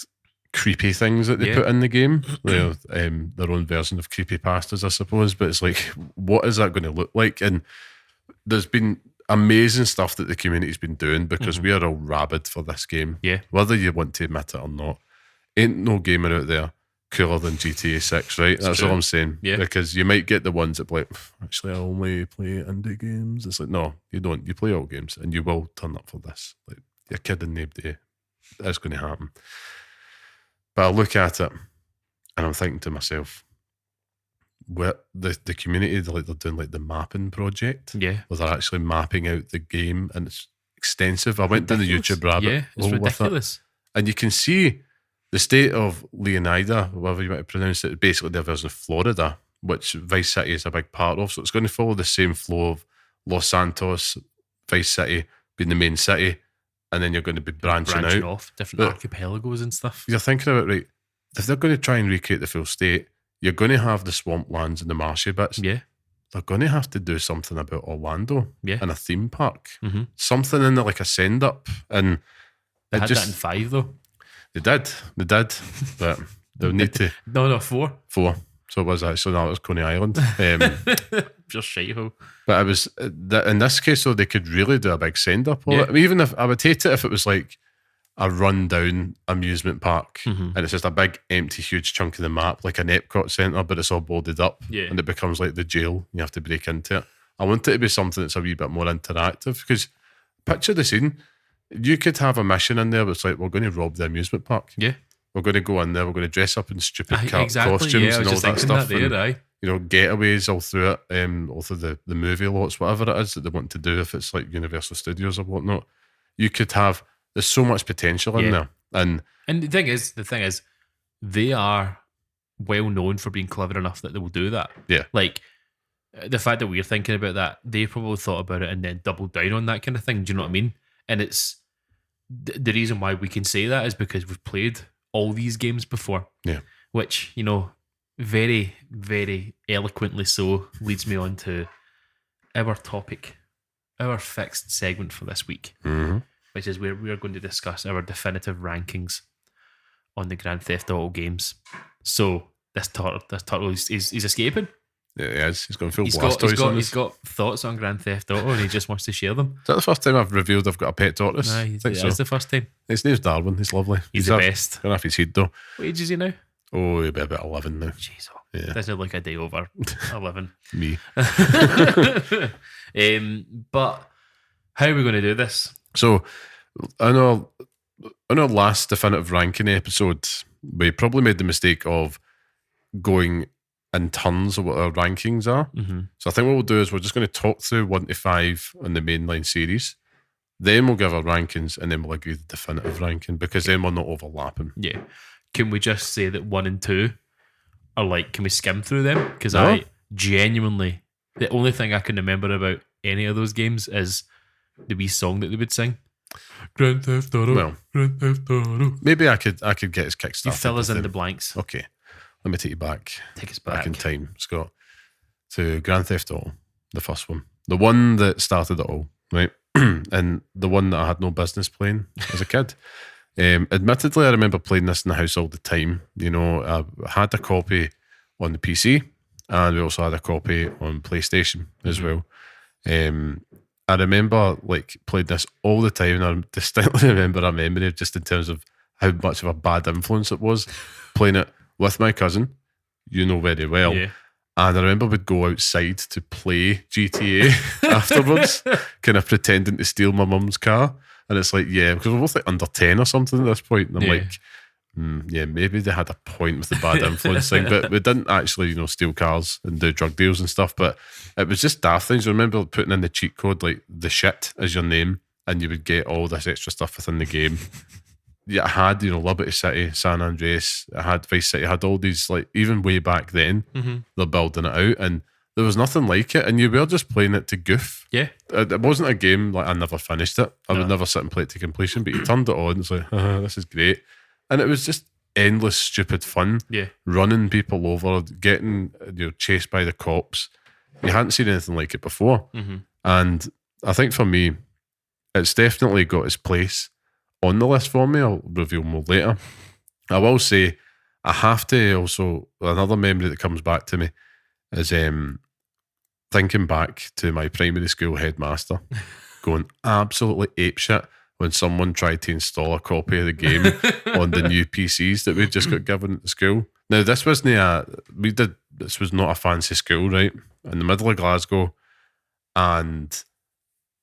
creepy things that they put in the game? Their own version of creepypastas, I suppose. But it's like, what is that going to look like? And there's been amazing stuff that the community's been doing, because we are all rabid for this game. Yeah, whether you want to admit it or not. Ain't no gamer out there cooler than GTA 6, right? That's all I'm saying. Yeah. Because you might get the ones that play, actually, I only play indie games. It's like, no, you don't. You play all games, and you will turn up for this. Like, you're kidding, nobody. That's going to happen. But I look at it, and I'm thinking to myself, where the community, they're doing like the mapping project. Yeah. Where they're actually mapping out the game, and it's extensive. I went down the YouTube rabbit hole ridiculous. With it, and you can see the state of Leonida, whatever you might pronounce it, basically their version of Florida, which Vice City is a big part of. So it's going to follow the same flow of Los Santos, Vice City being the main city, and then you're going to be branching out off different archipelagos and stuff. You're thinking about, right, if they're going to try and recreate the full state, you're going to have the swamplands and the marshy bits. Yeah. They're going to have to do something about Orlando and a theme park. Mm-hmm. Something in there, like a send up. And they had that in 5 though. They did, but they'll need to. No, 4. 4. So it was actually, no, it was Coney Island. Just shite-ho. But it was, in this case, though, they could really do a big send-up of it. I mean, even if, I would hate it if it was like a run-down amusement park and it's just a big, empty, huge chunk of the map, like an Epcot Centre, but it's all boarded up and it becomes like the jail. You have to break into it. I want it to be something that's a wee bit more interactive, because picture the scene. You could have a mission in there that's like, we're going to rob the amusement park. Yeah. We're going to go in there, we're going to dress up in stupid costumes and all that stuff. Getaways all through it, all through the movie lots, whatever it is that they want to do, if it's like Universal Studios or whatnot. You could have, there's so much potential in there. And the thing is, they are well known for being clever enough that they will do that. Yeah. Like, the fact that we're thinking about that, they probably thought about it and then doubled down on that kind of thing. Do you know what I mean? And it's the reason why we can say that is because we've played all these games before. Yeah. Which, very, very eloquently so leads me on to our topic, our fixed segment for this week, which is where we are going to discuss our definitive rankings on the Grand Theft Auto games. So this turtle is escaping. Yeah, he is. He's going full Blastoise on this. He's got thoughts on Grand Theft Auto and he just wants to share them. Is that the first time I've revealed I've got a pet tortoise? It's the first time. His name's Darwin. He's lovely. He's the best. Going off his head though. What age is he now? Oh, he'll be about 11 now. Jeez, doesn't look a day over 11. Me. But how are we going to do this? So, I know on our last definitive ranking episode, we probably made the mistake of going in turns of what our rankings are. So I think what we'll do is we're just going to talk through 1 to 5 on the mainline series. Then we'll give our rankings and then we'll agree the definitive ranking because then we're not overlapping. Yeah. Can we just say that 1 and 2 are like, can we skim through them? Because No. I genuinely, the only thing I can remember about any of those games is the wee song that they would sing. Grand Theft Auto. Well, Grand Theft Auto. maybe I could get his kickstarted. You fill us with in them. the blanks. Okay, let me take you back. Take us Back back. in time, Scott, to Grand Theft Auto, the first one. The one that started it all, right? And the one that I had no business playing as a kid. Admittedly, I remember playing this in the house all the time. You know, I had a copy on the PC and we also had a copy on PlayStation as well. I remember like playing this all the time, and I distinctly remember a memory just in terms of how much of a bad influence it was playing it with my cousin, you know very well. Yeah. And I remember we'd go outside to play GTA afterwards, kind of pretending to steal my mum's car. And it's like, yeah, because we're both like under 10 or something at this point. And I'm Yeah. like, yeah, maybe they had a point with the bad influence thing, but we didn't actually, steal cars and do drug deals and stuff. But it was just daft things. I remember putting in the cheat code, like the shit as your name, and you would get all this extra stuff within the game. Yeah, I had, Liberty City, San Andreas, I had Vice City, I had all these, like, even way back then, they're building it out, and there was nothing like it, and you were just playing it to goof. Yeah. It wasn't a game, like, I never finished it. I No. would never sit and play it to completion, but you turned it on, it's like, this is great. And it was just endless stupid fun. Yeah. Running people over, getting chased by the cops. You hadn't seen anything like it before. And I think for me, it's definitely got its place on the list for me. I'll reveal more later. I will say I have to also, another memory that comes back to me is thinking back to my primary school headmaster going absolutely apeshit when someone tried to install a copy of the game on the new PCs that we'd just got given at the school. Now this was not a fancy school, right? In the middle of Glasgow, and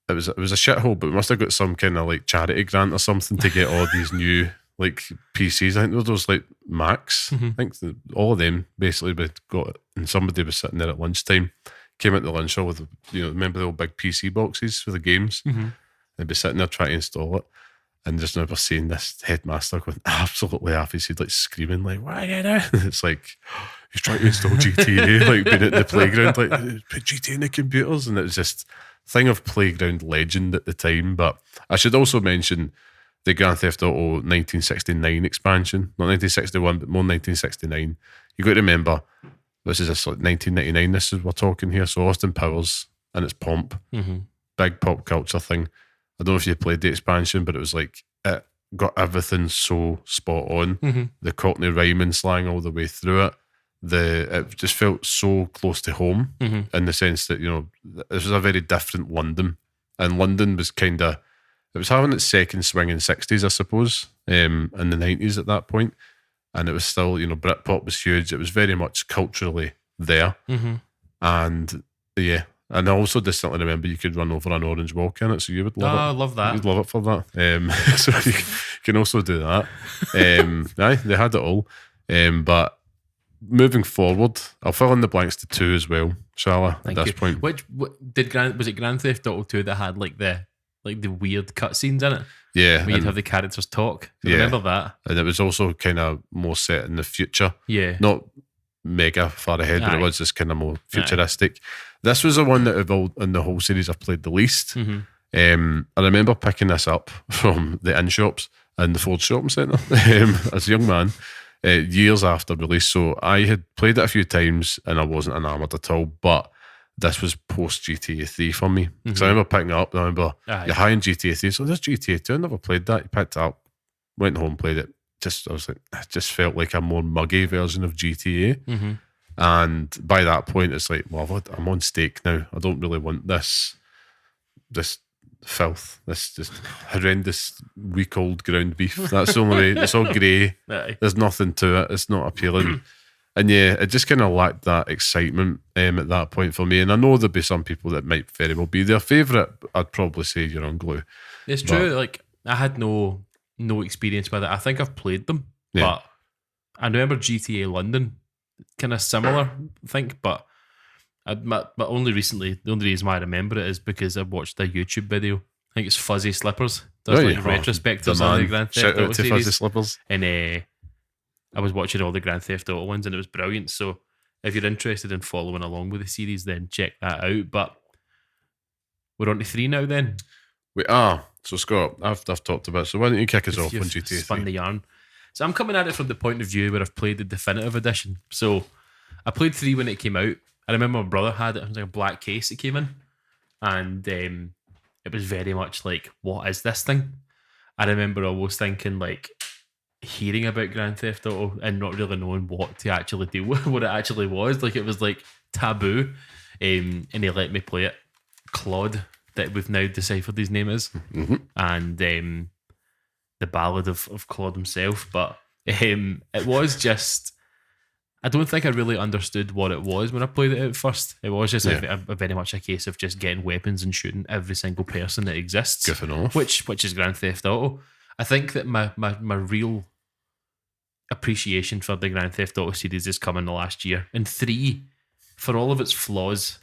it was a shithole, but we must have got some kind of like charity grant or something to get all these new like PCs. I think there was those like Macs. I think all of them basically we got, and somebody was sitting there at lunchtime, came out the lunch hall with remember the old big PC boxes for the games. They'd be sitting there trying to install it, and just never seeing this headmaster going absolutely half his head, like screaming, like, "What are you doing?" It's like he's trying to install GTA, like being at the playground, like put GTA in the computers, and it was just thing of playground legend at the time. But I should also mention the Grand Theft Auto 1969 expansion, not 1961, but more 1969. You got to remember, this is like 1999. This is we're talking here. So Austin Powers and its pomp, big pop culture thing. I don't know if you played the expansion, but it was like it got everything so spot on. The Cockney rhyming slang all the way through it. It just felt so close to home in the sense that this was a very different London, and London was it was having its second swing in '60s, I suppose, in the '90s at that point, and it was still Britpop was huge. It was very much culturally there, and yeah. And I also distinctly remember you could run over an orange walk in it, so you would love it. I love that. You'd love it for that. So you can also do that. Aye, they had it all. But moving forward, I'll fill in the blanks to 2 as well, shall I? Thank at this you. point. Was it Grand Theft Auto 2 that had like the weird cutscenes in it? Yeah. Where you'd have the characters talk. I Yeah. remember that. And it was also kind of more set in the future. Yeah. Not mega far ahead, but Aye. it was just kind of more futuristic. This was the one that evolved in the whole series I've played the least. I remember picking this up from the in shops in the Ford shopping centre as a young man, years after release. So I had played it a few times and I wasn't enamoured at all, but this was post GTA 3 for me. Because I remember picking it up and I remember you're high in GTA 3, so there's GTA 2. I never played that. You picked it up, went home, played it. I was like, it just felt like a more muggy version of GTA. And by that point, it's like, well, I'm on stake now. I don't really want this filth, this just horrendous week-old ground beef. That's the only way. It's all grey. There's nothing to it. It's not appealing. And yeah, it just kind of lacked that excitement at that point for me. And I know there'll be some people that might very well be their favourite. I'd probably say You're on Glue. It's true. Like I had no no experience with it. I think I've played them, Yeah. but I remember GTA London, kind of similar, I think, but but only recently, the only reason why I remember it is because I watched a YouTube video. I think it's Fuzzy Slippers. Does like retrospectives on the Grand Theft Shout Auto out to series. Fuzzy Slippers. And I was watching all the Grand Theft Auto ones and it was brilliant. So if you're interested in following along with the series, then check that out. But we're on to 3 now then. So Scott, I've talked about it. So why don't you kick us off on You've GTA spun 3? the yarn. So I'm coming at it from the point of view where I've played the definitive edition. So I played 3 when it came out. I remember my brother had it. It was like a black case it came in. And it was very much like, what is this thing? I remember always thinking like hearing about Grand Theft Auto and not really knowing what to actually do with, what it actually was. Like it was like taboo. And they let me play it. Claude, that we've now deciphered his name is. Mm-hmm. And the ballad of Claude himself. But it was just, I don't think I really understood what it was when I played it at first. It was just a very much a case of just getting weapons and shooting every single person that exists. Goofing off. Which is Grand Theft Auto. I think that my real appreciation for the Grand Theft Auto series has come in the last year. And 3, for all of its flaws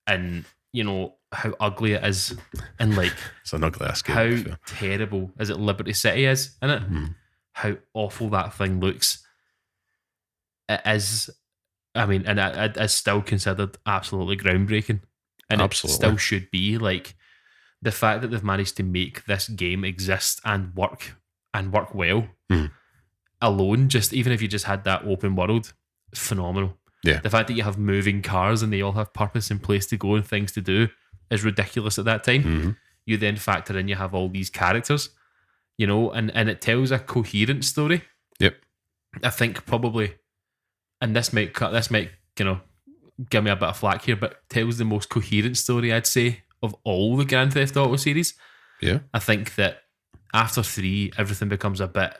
and, you know, how ugly it is and like it's an ugly ass game. How terrible is it Liberty City is, isn't it? How awful that thing looks. It is, I mean, and it is still considered absolutely groundbreaking. And it still should be. Like, the fact that they've managed to make this game exist and work well alone, just even if you just had that open world, phenomenal. Yeah. The fact that you have moving cars and they all have purpose and place to go and things to do is ridiculous at that time. You then factor in you have all these characters, you know, and it tells a coherent story. Yep. I think probably, and this might you know, give me a bit of flack here, but tells the most coherent story, I'd say, of all the Grand Theft Auto series. Yeah. I think that after 3, everything becomes a bit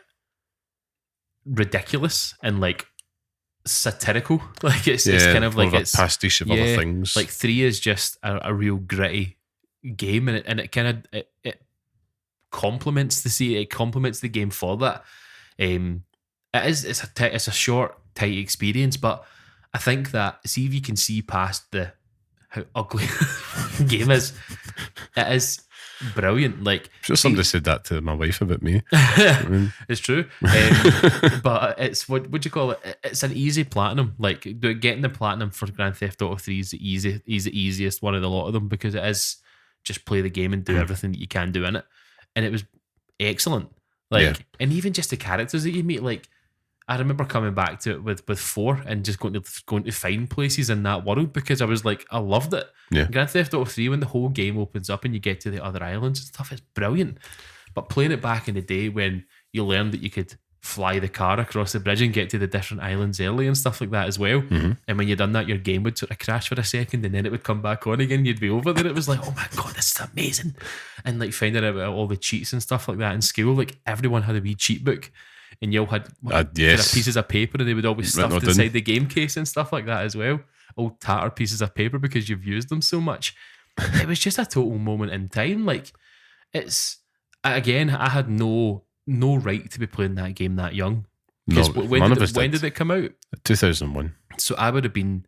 ridiculous and like satirical. Like it's kind of like it's a pastiche of other things. Like 3 is just a real gritty game, and it kind of it complements the game for that. It's a short, tight experience, but I think that see if you can see past how ugly the game is, it is brilliant. Like, I'm sure somebody said that to my wife about me. It's true. But it's what would you call it? It's an easy platinum. Like getting the platinum for Grand Theft Auto 3 is the easiest one of the lot of them, because it is just play the game and do everything that you can do in it. And it was excellent. Like, and even just the characters that you meet, like I remember coming back to it with 4 and just going to find places in that world, because I was like, I loved it. Yeah. Grand Theft Auto 3, when the whole game opens up and you get to the other islands and stuff, it's brilliant. But playing it back in the day when you learned that you could fly the car across the bridge and get to the different islands early and stuff like that as well. And when you'd done that, your game would sort of crash for a second and then it would come back on again. You'd be over there. It was like, oh my God, this is amazing. And like finding out about all the cheats and stuff like that in school, like everyone had a wee cheat book. And you all had pieces of paper, and they would always stuff inside the game case and stuff like that as well. Old tattered pieces of paper because you've used them so much. It was just a total moment in time. Like, it's again, I had no right to be playing that game that young. Because when did it come out? 2001. So I would have been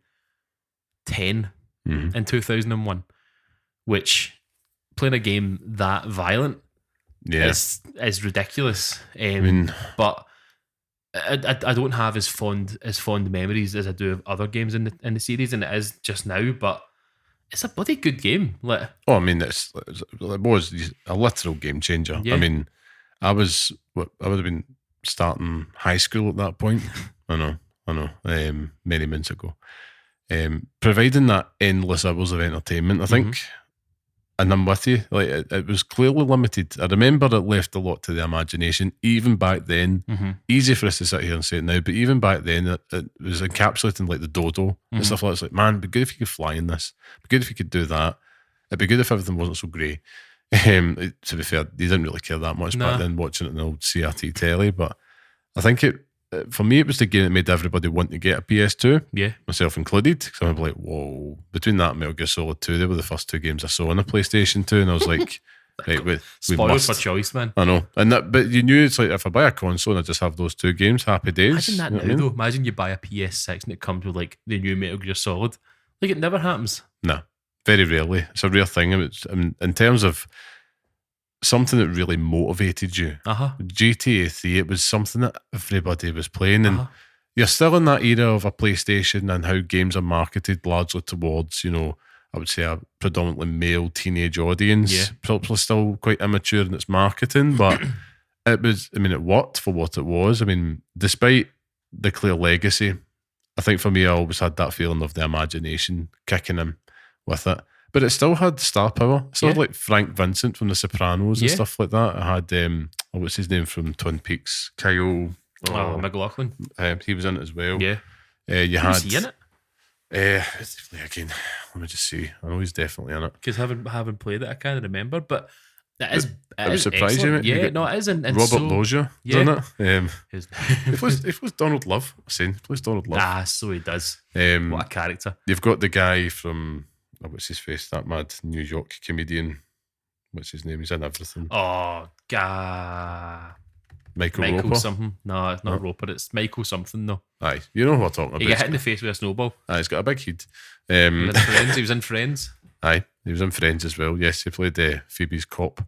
10 in 2001, which playing a game that violent. Is ridiculous. But I don't have as fond memories as I do of other games in the series, and it is just now. But it's a bloody good game. Like, I mean, it was a literal game changer. Yeah. I mean, I would have been starting high school at that point. I know. Many months ago, providing that endless hours of entertainment, I think. And I'm with you. Like it was clearly limited. I remember it left a lot to the imagination. Even back then, easy for us to sit here and say it now, but even back then, it was encapsulating like the dodo and stuff like that. It's like, man, it'd be good if you could fly in this. It'd be good if you could do that. It'd be good if everything wasn't so grey. To be fair, they didn't really care that much back then, watching it in the old CRT telly. But I think for me, it was the game that made everybody want to get a PS2, myself included. Because I'm like, whoa, between that and Metal Gear Solid 2, they were the first 2 games I saw on a PlayStation 2, and I was like, Right, we Spoiled must. for choice, man. I know, but you knew it's like if I buy a console and I just have those 2 games, happy days. Imagine that You know now, what I mean? though. Imagine you buy a PS6 and it comes with like the new Metal Gear Solid. Like it never happens. No, very rarely. It's a rare thing. In terms of something that really motivated you, GTA 3, it was something that everybody was playing, and you're still in that era of a PlayStation and how games are marketed largely towards, I would say a predominantly male teenage audience. Yeah. Probably still quite immature in its marketing, but it worked for what it was. I mean, despite the clear legacy, I think for me, I always had that feeling of the imagination kicking in with it. But it still had star power. It still had like Frank Vincent from The Sopranos and stuff like that. It had, what's his name from Twin Peaks? Kyle. McLaughlin. He was in it as well. Yeah. Was he in it? Again, let me just see. I know he's definitely in it. Because having played it, I can't remember. But it would surprise you, mate. Yeah, it is. And Robert Loggia is in it. His He plays Donald Love. He plays Donald Love. So he does. What a character. You've got the guy from, what's his face? That mad New York comedian. What's his name? He's in everything. Oh, Michael Roper? Something. No, it's not Roper. It's Michael something, though. Aye, you know who I'm talking about. He got hit in the face with a snowball. Aye, he's got a big head. He was in Friends. Aye, he was in Friends as well. Yes, he played Phoebe's cop.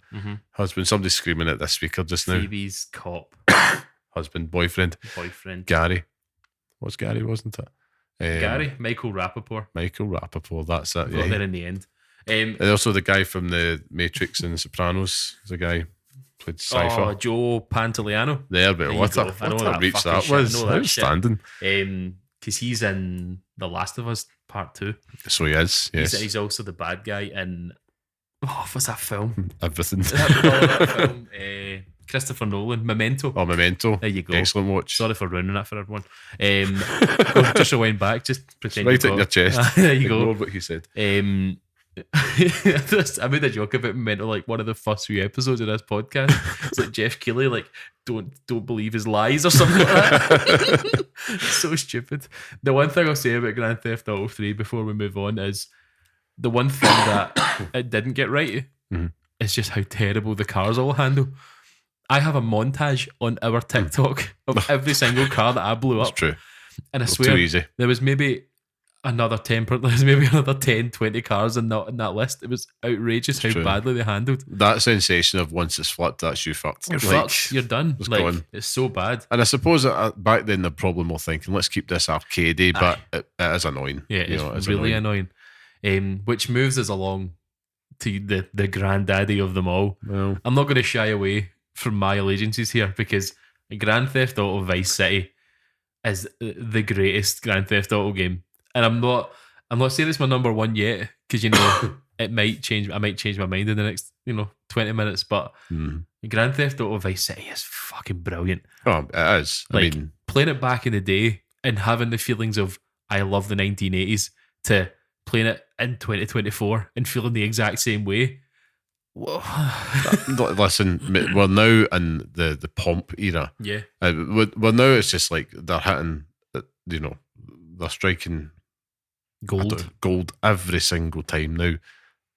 Husband. Somebody's screaming at this speaker just now. Phoebe's cop. Husband, boyfriend. Gary. What's Gary, wasn't it? Gary? Michael Rappaport. That's it. Got there in the end. And also the guy from the Matrix and The Sopranos. The guy played Cypher. Oh, Joe Pantoliano. There, but what a reach that was. Outstanding. Because he's in The Last of Us Part 2. So he is, yes. He's also the bad guy in... Oh, what's that film? Everything. that film. Christopher Nolan. Memento. Oh, Memento. There you go. Excellent watch. Sorry for ruining that for everyone. Just rewind back. Just pretend right in your chest. There you Ignore go. what he said. I made a joke about Memento like one of the first few episodes of this podcast. It's like Jeff Keighley, like don't believe his lies or something like that. So stupid. The one thing I'll say about Grand Theft Auto 3 before we move on is the one thing that it didn't get right is just how terrible the cars all handle. I have a montage on our TikTok of every single car that I blew up. That's true. And I swear too easy. there was maybe another 10, there's maybe another 10, 20 cars in that list. It was outrageous how badly they handled. That sensation of once it's flipped, that's you fucked. You're fucked. You're done. Gone. It's so bad. And I suppose back then the problem were thinking, let's keep this arcadey, but it is annoying. Yeah, it's really annoying. Which moves us along to the granddaddy of them all. Well, I'm not going to shy away from my allegiances here because Grand Theft Auto Vice City is the greatest Grand Theft Auto game. And I'm not saying it's my number one yet because it might change. I might change my mind in the next 20 minutes. But Grand Theft Auto Vice City is fucking brilliant. Oh, it is. Like playing it back in the day and having the feelings of I love the 1980s to playing it in 2024 and feeling the exact same way. Listen, we're now in the pomp era. Yeah. Well, now it's just like they're hitting, they're striking gold every single time now.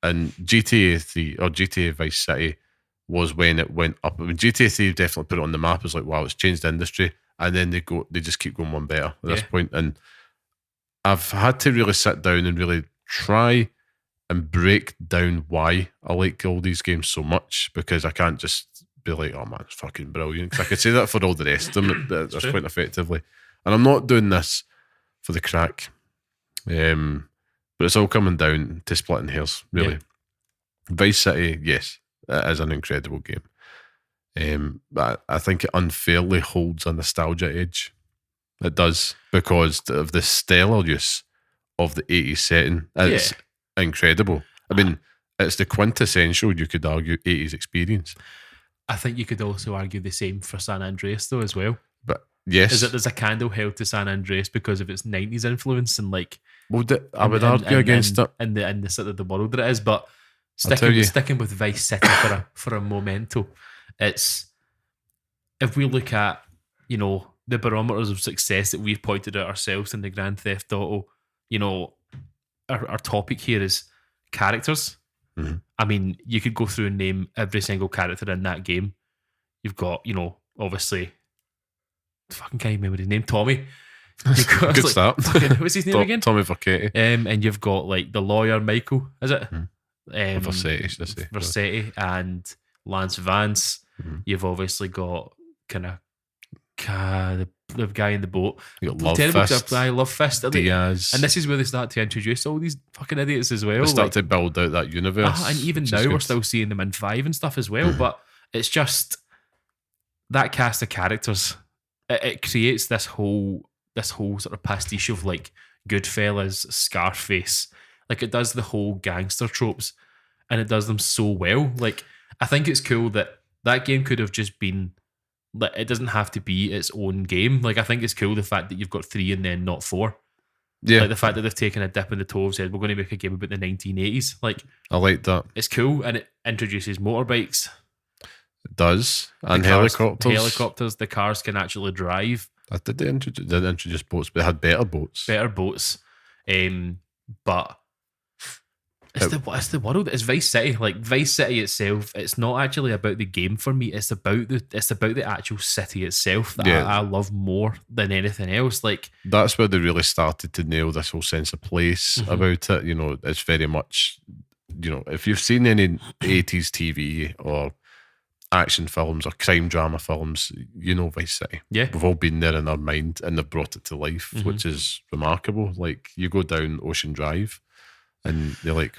And GTA 3 or GTA Vice City was when it went up. I mean, GTA 3 definitely put it on the map as like, wow, it's changed the industry. And then they just keep going one better at this point. And I've had to really sit down and really try and break down why I like all these games so much, because I can't just be like, oh man, it's fucking brilliant. 'Cause I could say that for all the rest of them at this point effectively. And I'm not doing this for the crack. But it's all coming down to splitting hairs, really. Yeah. Vice City, yes, it is an incredible game. But I think it unfairly holds a nostalgia edge. It does, because of the stellar use of the 80s setting. It's incredible. I mean, it's the quintessential, you could argue, 80s experience. I think you could also argue the same for San Andreas, though, as well. But yes, is that there's a candle held to San Andreas because of its 90s influence and like. Well, I would argue against it, and the sort of the world that it is. But sticking with Vice City for a momento, it's, if we look at the barometers of success that we've pointed at ourselves in the Grand Theft Auto, our topic here is characters. Mhm. I mean, you could go through and name every single character in that game. You've got, obviously, fucking can't remember his name, Tommy. You've got Good start. what's his name again? Tommy Vercetti. And you've got like the lawyer Michael, is it? Vercetti, should I say? Vercetti and Lance Vance. Mhm. You've obviously got kind of the guy in the boat. You got Love Terrible Fist, I Love Fist. Diaz. And this is where they start to introduce all these fucking idiots as well. They start to build out that universe. And even now we're still seeing them in 5 and stuff as well. But it's just that cast of characters. It creates this whole sort of pastiche of like Goodfellas, Scarface. Like it does the whole gangster tropes, and it does them so well. Like I think it's cool that game could have just been. Like it doesn't have to be its own game. Like I think it's cool the fact that you've got 3 and then not 4. Yeah, like the fact that they've taken a dip in the toe and said we're going to make a game about the 1980s. Like I like that. It's cool, and it introduces motorbikes. It does, and helicopters. The cars can actually drive. Did they introduce boats? But they had better boats. But it's the world. It's Vice City. Like Vice City itself, it's not actually about the game for me. It's about the actual city itself that I love more than anything else. Like that's where they really started to nail this whole sense of place about it. It's very much, if you've seen any 80s TV or action films or crime drama films, Vice City. Yeah. We've all been there in our mind, and they've brought it to life, which is remarkable. Like you go down Ocean Drive and you're like,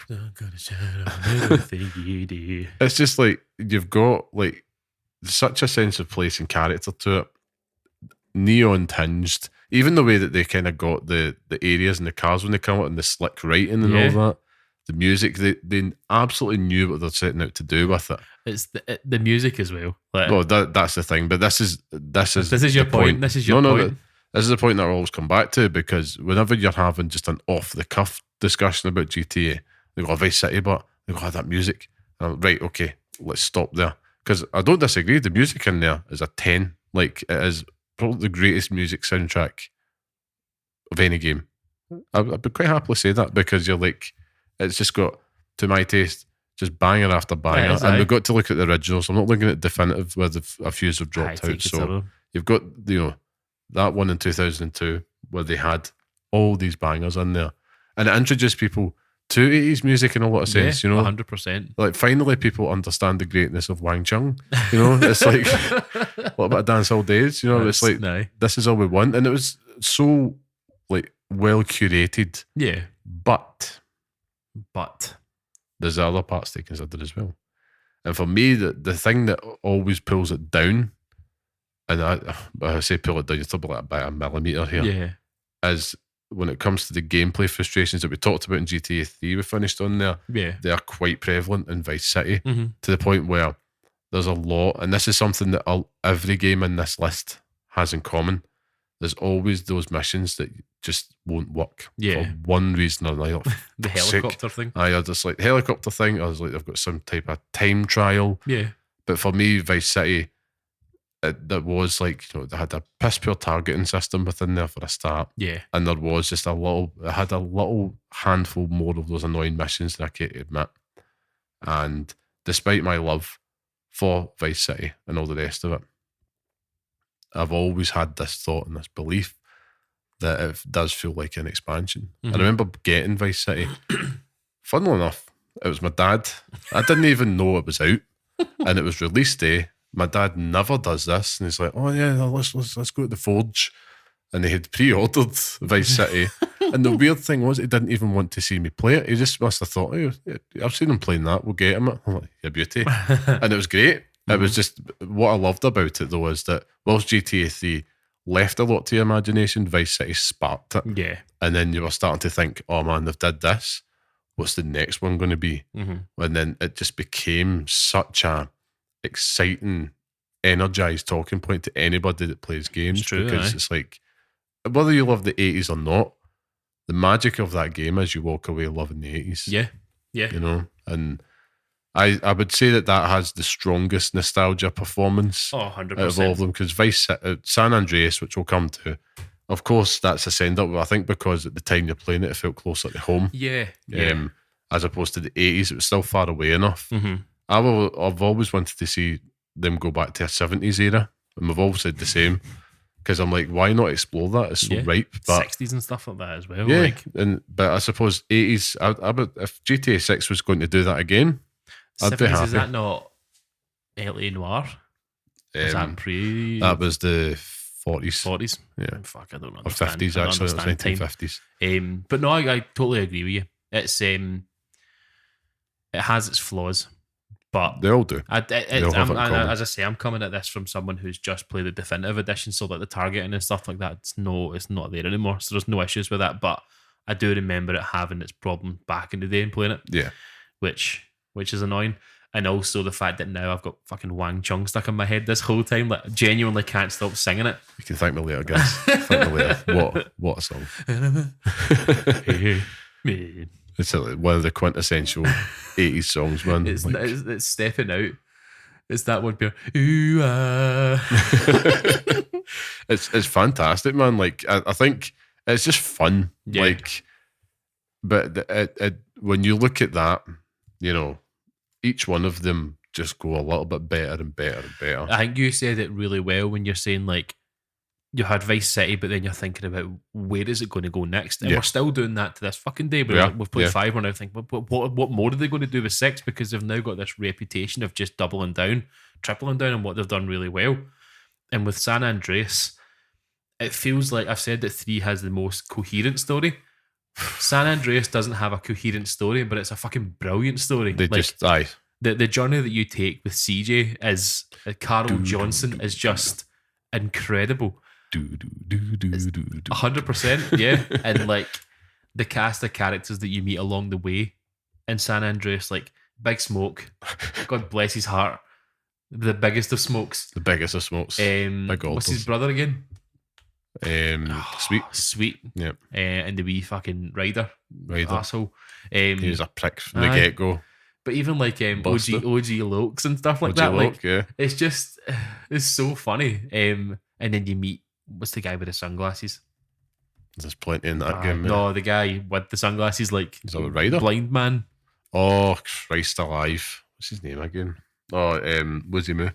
it's just like you've got like such a sense of place and character to it, neon tinged. Even the way that they kind of got the areas and the cars when they come out and the slick writing and all that. The music, they absolutely knew what they're setting out to do with it. It's the music as well. Like, well, that's the thing. But this is your point. This is your point. This is the point that I always come back to, because whenever you're having just an off the cuff discussion about GTA, they go Vice City, but they go that music. And I'm, right, okay, let's stop there, because I don't disagree. The music in there is a 10. Like it is probably the greatest music soundtrack of any game. I'd quite happily say that, because you're like, it's just got, to my taste, just banger after banger. And we've got to look at the originals. I'm not looking at definitive where a few have dropped out. So you've got, that one in 2002 where they had all these bangers in there. And it introduced people to 80s music in a lot of sense, 100%. Like finally people understand the greatness of Wang Chung. It's like, what about Dance All Days? It's like, this is all we want. And it was so like well curated. Yeah. But there's the other parts to consider as well. And for me, the thing that always pulls it down, and I say pull it down, you're talking about a millimetre here, is when it comes to the gameplay frustrations that we talked about in GTA 3, we finished on there. Yeah. They are quite prevalent in Vice City to the point where there's a lot, and this is something that every game in this list has in common. There's always those missions that just won't work for one reason or another. The helicopter thing. I just like helicopter thing. I was like, I've got some type of time trial. Yeah. But for me, Vice City, that was like, they had a piss poor targeting system within there for a start. Yeah. And there was just it had a little handful more of those annoying missions that I can't admit. And despite my love for Vice City and all the rest of it, I've always had this thought and this belief that it does feel like an expansion. I remember getting Vice City. Funnily enough, it was my dad. I didn't even know it was out, and it was release day. My dad never does this, and he's like, "Oh yeah, let's go to the Forge," and he had pre-ordered Vice City. And the weird thing was, he didn't even want to see me play it. He just must have thought, "Oh, I've seen him playing that. We'll get him it." I'm like, "Yeah, beauty," and it was great. It was just, what I loved about it though is that whilst GTA 3 left a lot to your imagination, Vice City sparked it. Yeah. And then you were starting to think, oh man, they've did this. What's the next one going to be? And then it just became such a exciting, energized talking point to anybody that plays games. It's true, because it's like, whether you love the 80s or not, the magic of that game is you walk away loving the 80s. Yeah. Yeah. And I would say that has the strongest nostalgia performance 100%. out of all of them, because San Andreas, which we'll come to, of course, that's a send-up. I think because at the time you're playing it, it felt closer to home. Yeah. as opposed to the 80s. It was still far away enough. Mm-hmm. I've always wanted to see them go back to a 70s era, and we've always said the same. Because I'm like, why not explore that? It's so ripe. But 60s and stuff like that as well. yeah, Like, but I suppose 80s. If GTA 6 was going to do that again, I'd be 70s, happy. is that not LA Noir? Was that pre? That was the 40s. 40s? Yeah. Fuck, I don't Or understand. 50s, I don't actually. It was understand time. 1950s. But no, I totally agree with you. It's it has its flaws, but They all do. as I say, I'm coming at this from someone who's just played the definitive edition, so like the targeting and stuff like that, it's not there anymore. So there's no issues with that. But I do remember it having its problem back in the day and playing it. Yeah. Which is annoying. And also the fact that now I've got fucking Wang Chung stuck in my head this whole time. Like, genuinely can't stop singing it. You can thank me later, guys. Thank me later. What a song. Man. It's one of the quintessential 80s songs, man. It's stepping out. It's that one pure. Ooh, It's fantastic, man. Like I think it's just fun. Yeah. Like, but when you look at that, you know, each one of them just go a little bit better and better and better. I think you said it really well when you're saying like you had Vice City, but then you're thinking about where is it going to go next, and we're still doing that to this fucking day. But we've played 5, we're now thinking, what more are they going to do with 6? Because they've now got this reputation of just doubling down, tripling down on what they've done really well. And with San Andreas, it feels like I've said that 3 has the most coherent story. San Andreas doesn't have a coherent story, but it's a fucking brilliant story. They just die. The journey that you take with CJ is Carl Johnson is just incredible. 100%, yeah. And like the cast of characters that you meet along the way in San Andreas, like Big Smoke, God bless his heart, the biggest of smokes. The biggest of smokes. What's his brother again? Sweet. Yep. And the wee fucking rider. Asshole. He was a prick from the get-go. But even like OG Lokes and stuff like OG that. Loke, like, yeah. It's just, it's so funny. And then you meet, what's the guy with the sunglasses? There's plenty in that game. No, the guy with the sunglasses, like is that a rider? Blind man. Oh, Christ alive. What's his name again? Oh, Woozy Moo.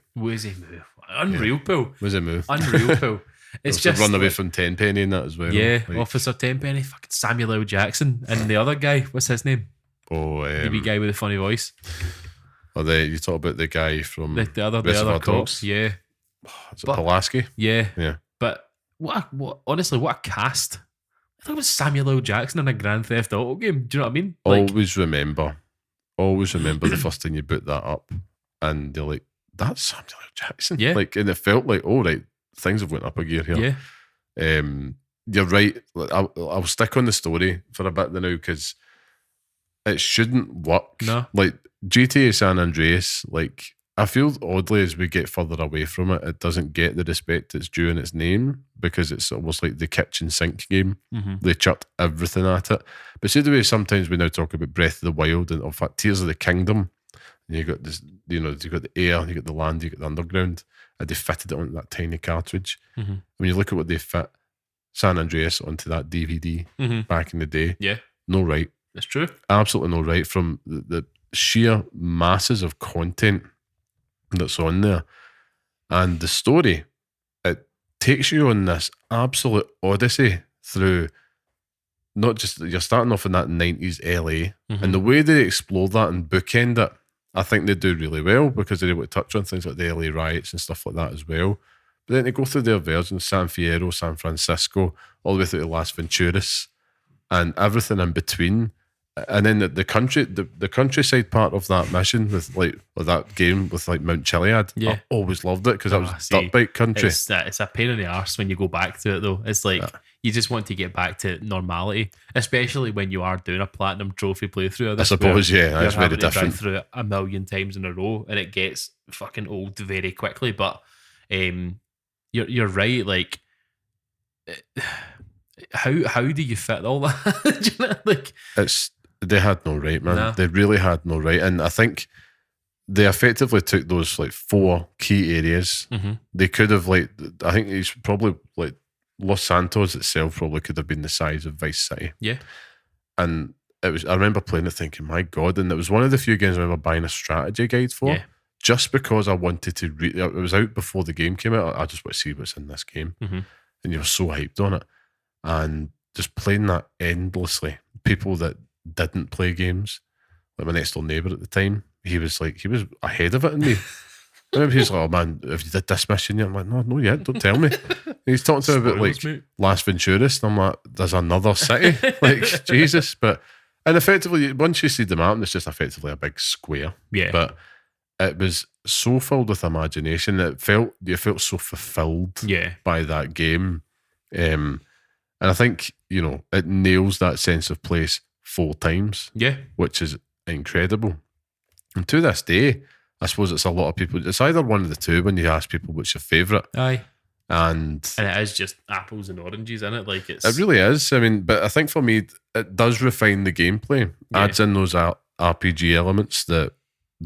Unreal, Pooh. Woozy Moo. Unreal, Pooh. It's just run away from Tenpenny in that as well. Yeah, like, Officer Tenpenny, fucking Samuel L. Jackson, and the other guy, what's his name? Oh, the wee guy with the funny voice. Oh, you talk about the guy from the other cops. Yeah. Is it Pulaski? Yeah. Yeah. But honestly, what a cast. I thought it was Samuel L. Jackson in a Grand Theft Auto game. Do you know what I mean? Like, always remember the first time you boot that up and you're like, that's Samuel L. Jackson. Yeah. Like, and it felt like, oh, right, things have went up a gear here. Yeah. You're right. I'll stick on the story for a bit now because it shouldn't work. No. Like, GTA San Andreas, like, I feel oddly as we get further away from it, it doesn't get the respect it's due in its name because it's almost like the kitchen sink game. Mm-hmm. They chucked everything at it. But see the way sometimes we now talk about Breath of the Wild and in fact Tears of the Kingdom, and you got this, you know, you got the air, you got the land, you got the underground, and they fitted it onto that tiny cartridge. Mm-hmm. When you look at what they fit San Andreas onto that DVD back in the day, no right. That's true. Absolutely no right from the sheer masses of content that's on there. And the story, it takes you on this absolute odyssey through not just, you're starting off in that 90s LA, and the way they explore that and bookend it, I think they do really well because they're able to touch on things like the LA riots and stuff like that as well. But then they go through their versions, San Fierro, San Francisco, all the way through to Las Venturas and everything in between. And then the countryside part of that mission with that game with like Mount Chiliad, I always loved it because that was dirt bike country. It's a pain in the arse when you go back to it though. It's like you just want to get back to normality, especially when you are doing a platinum trophy playthrough of this. I suppose, that's very different. Drive through it a million times in a row, and it gets fucking old very quickly. But you're right. Like, how do you fit all that? Do you know, like, they had no right, man. No. They really had no right. And I think they effectively took those like 4 key areas. They could have I think it's probably like Los Santos itself probably could have been the size of Vice City. Yeah. And it was. I remember playing it thinking, my God, and it was one of the few games I remember buying a strategy guide for. Yeah. Just because I wanted to read. It was out before the game came out. I just want to see what's in this game. Mhm. And you were so hyped on it. And just playing that endlessly. People that didn't play games, like my next door neighbour at the time, he was ahead of it in me. I remember he was like, oh man, if you did this mission yet? I'm like, no yet, don't tell me. And he's talking to me about like Spoilers, mate. Las Venturas, and I'm like, there's another city? Like, Jesus. And effectively, once you see the map, it's just effectively a big square. Yeah. But it was so filled with imagination. You felt so fulfilled Yeah. by that game. And I think, it nails that sense of place 4 times, Yeah. which is incredible. And to this day, I suppose it's a lot of people. It's either one of the two when you ask people what's your favourite. Aye. And it is just apples and oranges, isn't it? Like it really is. I mean, but I think for me, it does refine the gameplay. Yeah. Adds in those RPG elements that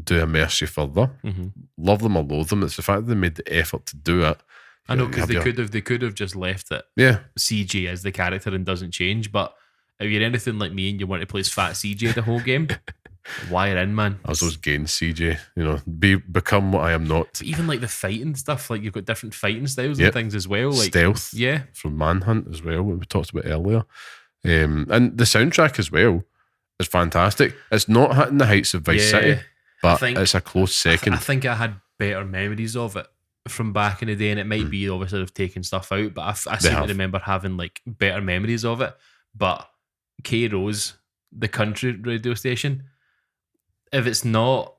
do immerse you further. Mhm. Love them or loathe them. It's the fact that they made the effort to do it. I know, because they could have just left it Yeah. CJ as the character and doesn't change. But if you're anything like me and you want to play as fat CJ the whole game, wire in, man. I was those gain CJ, become what I am not. But even like the fighting stuff, like you've got different fighting styles Yep. and things as well. Like Stealth. Yeah. From Manhunt as well, what we talked about earlier. And the soundtrack as well is fantastic. It's not hitting the heights of Vice Yeah. City, but think- it's a close second. I think I had better memories of it from back in the day, and it might be obviously they've taken stuff out, but I seem to have. remember having like better memories of it. But K Rose, the country radio station, if it's not,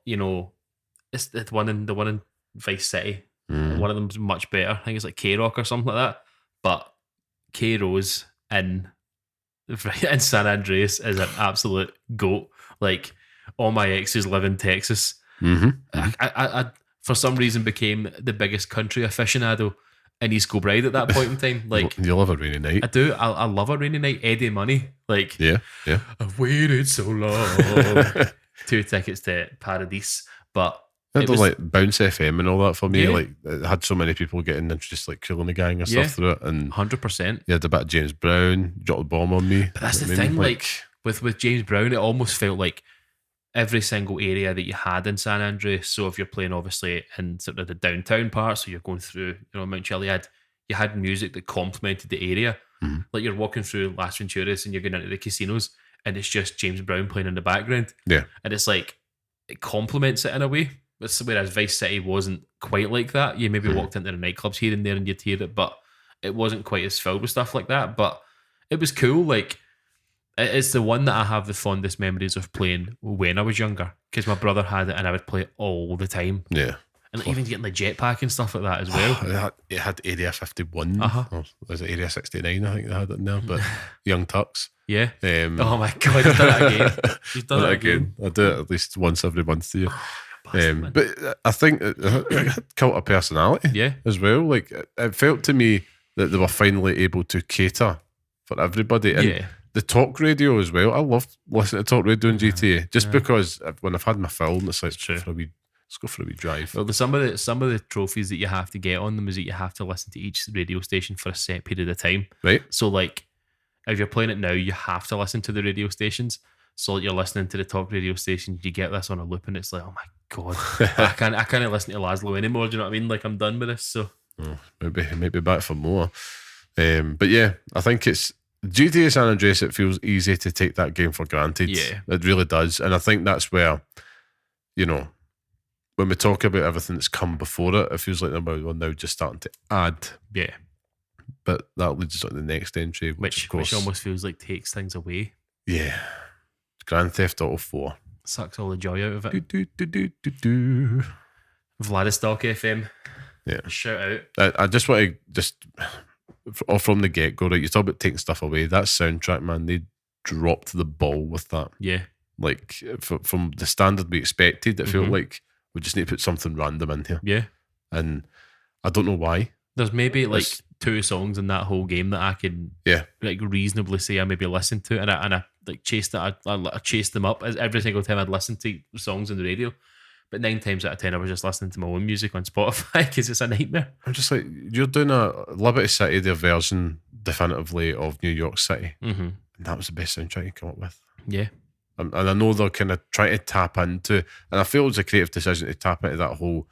it's the one in Vice City. One of them's much better. I think it's like K Rock or something like that. But K Rose in San Andreas is an absolute goat. Like, all my exes live in Texas. I for some reason became the biggest country aficionado in East Kilbride at that point in time. Like, you love a rainy night. I do. I love a rainy night. Eddie Money. Like, Yeah. I've waited so long. 2 tickets to Paradise, but It was like Bounce FM and all that for me. Yeah. Like, it had so many people getting introduced, like Cool and the Gang and stuff through it. And 100%. you had a bit of James Brown, dropped the bomb on me. But that's You the know what I thing. mean? Like with James Brown, it almost felt like every single area that you had in San Andreas. So if you're playing obviously in sort of the downtown part, so you're going through Mount Chiliad, you had music that complemented the area. Like you're walking through Las Venturas and you're going into the casinos, and it's just James Brown playing in the background. Yeah. And it's like it complements it in a way. Whereas Vice City wasn't quite like that. You maybe walked into the nightclubs here and there and you'd hear it, but it wasn't quite as filled with stuff like that. But it was cool. Like, it's the one that I have the fondest memories of playing when I was younger, because my brother had it and I would play it all the time. Yeah. And like, even getting the jetpack and stuff like that as well. It had Area 51. Uh-huh. Or was it Area 69? I think they had it in there. But Young Tucks. Yeah. Oh my God, you've done it again. You've done it again. I do it at least once every month to you. Bastard, man. But I think it had cult of personality Yeah. as well. Like, it felt to me that they were finally able to cater for everybody. And Yeah. the talk radio as well. I loved listening to talk radio in GTA just because when I've had my fill, and it's like, true. let's go for a wee drive. Well, some of the trophies that you have to get on them is that you have to listen to each radio station for a set period of time. Right? So, like, if you're playing it now, you have to listen to the radio stations. So, like, you're listening to the top radio station, you get this on a loop, and it's like, oh my God, I can't listen to Laszlo anymore. Do you know what I mean? Like, I'm done with this. So, Maybe back for more. But yeah, I think it's GTA San Andreas. It feels easy to take that game for granted. Yeah. It really does. And I think that's where, when we talk about everything that's come before it, it feels like we're now just starting to add. yeah, But that leads us on to the next entry, which of course, almost feels like takes things away. yeah, Grand Theft Auto 4. Sucks all the joy out of it. Do. Vladivostok FM. Yeah. Shout out. I just want to from the get go, right? You talk about taking stuff away. That soundtrack, man, they dropped the ball with that. Yeah. Like, from the standard we expected, it felt like we just need to put something random in here. Yeah. And I don't know why. There's maybe like It's- 2 songs in that whole game that I can like reasonably say I maybe listened to, and I like chased that. I chased them up as every single time I'd listen to songs on the radio. But 9 times out of 10, I was just listening to my own music on Spotify because it's a nightmare. I'm just like, you're doing a Liberty City, their version definitively of New York City. Mm-hmm. And that was the best soundtrack you come up with. Yeah. And I know they're kind of trying to tap into, and I feel it was a creative decision to tap into that whole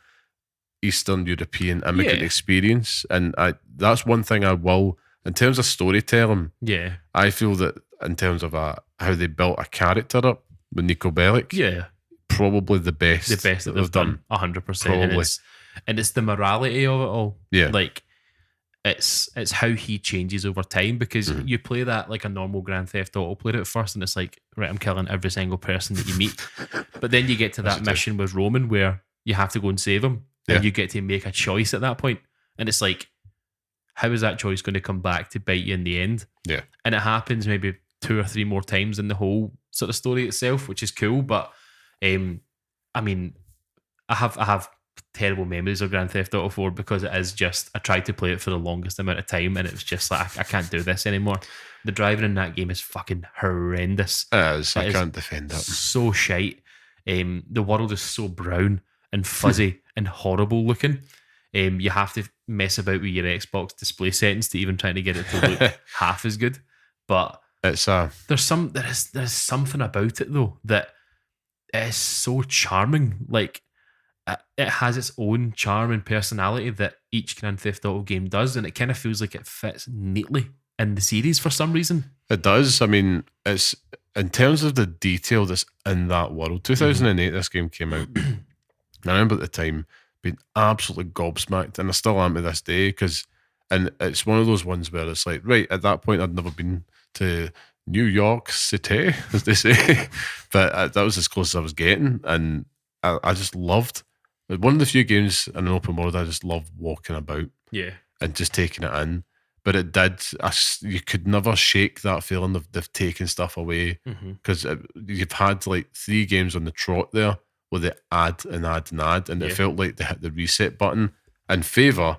Eastern European immigrant Yeah. experience. And that's one thing I will, in terms of storytelling, Yeah. I feel that in terms of how they built a character up with Nico Bellic, Yeah. probably the best That they've done 100%. Probably. And it's the morality of it all. Yeah. Like it's how he changes over time, because you play that like a normal Grand Theft Auto player at first, and it's like, right, I'm killing every single person that you meet. But then you get to that mission with Roman where you have to go and save him, and you get to make a choice at that point. And it's like, how is that choice going to come back to bite you in the end? Yeah. And it happens maybe 2 or 3 more times in the whole sort of story itself, which is cool. But I mean, I have terrible memories of Grand Theft Auto 4 because it is just, I tried to play it for the longest amount of time and it was just like, I can't do this anymore. The driving in that game is fucking horrendous. It is. I can't defend that. So shite. The world is so brown and fuzzy and horrible looking. You have to mess about with your Xbox display settings to even try to get it to look half as good. But it's there's something about it though that is so charming. Like it has its own charm and personality that each Grand Theft Auto game does, and it kind of feels like it fits neatly in the series for some reason. It does. I mean, it's in terms of the detail that's in that world. 2008, this game came out. I remember at the time being absolutely gobsmacked, and I still am to this day, and it's one of those ones where it's like, right, at that point I'd never been to New York City, as they say, but that was as close as I was getting, and I just loved. One of the few games in an open world I just love walking about, and just taking it in. But it did. You could never shake that feeling of they've taken stuff away, because you've had like 3 games on the trot there where they add and add and add, and it felt like they hit the reset button in favour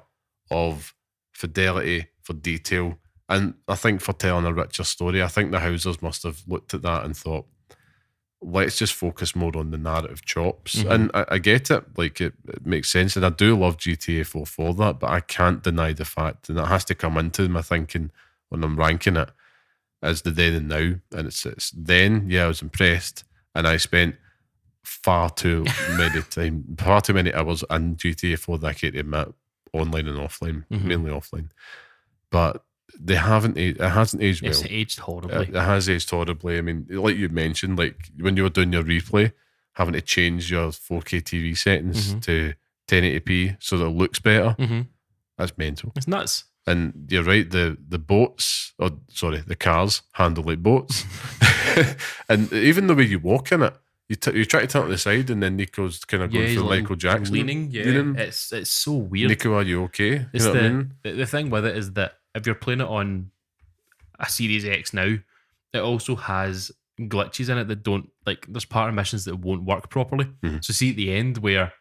of fidelity, for detail, and I think for telling a richer story. I think the Housers must have looked at that and thought, let's just focus more on the narrative chops. And I get it, like it makes sense, and I do love GTA 4 for that, but I can't deny the fact, and it has to come into my thinking when I'm ranking it, as the then and now. And it's then, I was impressed, and I spent far too many hours in GTA 4 that I can't admit, online and offline, mainly offline. But it hasn't aged well. It's aged horribly. It has aged horribly. I mean, like you mentioned, like when you were doing your replay, having to change your 4K TV settings to 1080p so that it looks better. That's mental. It's nuts. And you're right, the cars handle like boats. And even the way you walk in it, you try to turn to the side, and then Nico's kind of going for Michael Jackson. Leaning. It's so weird. Nico, are you okay? It's what I mean? The thing with it is that if you're playing it on a Series X now, it also has glitches in it that don't, like, there's part of missions that won't work properly. So see at the end where,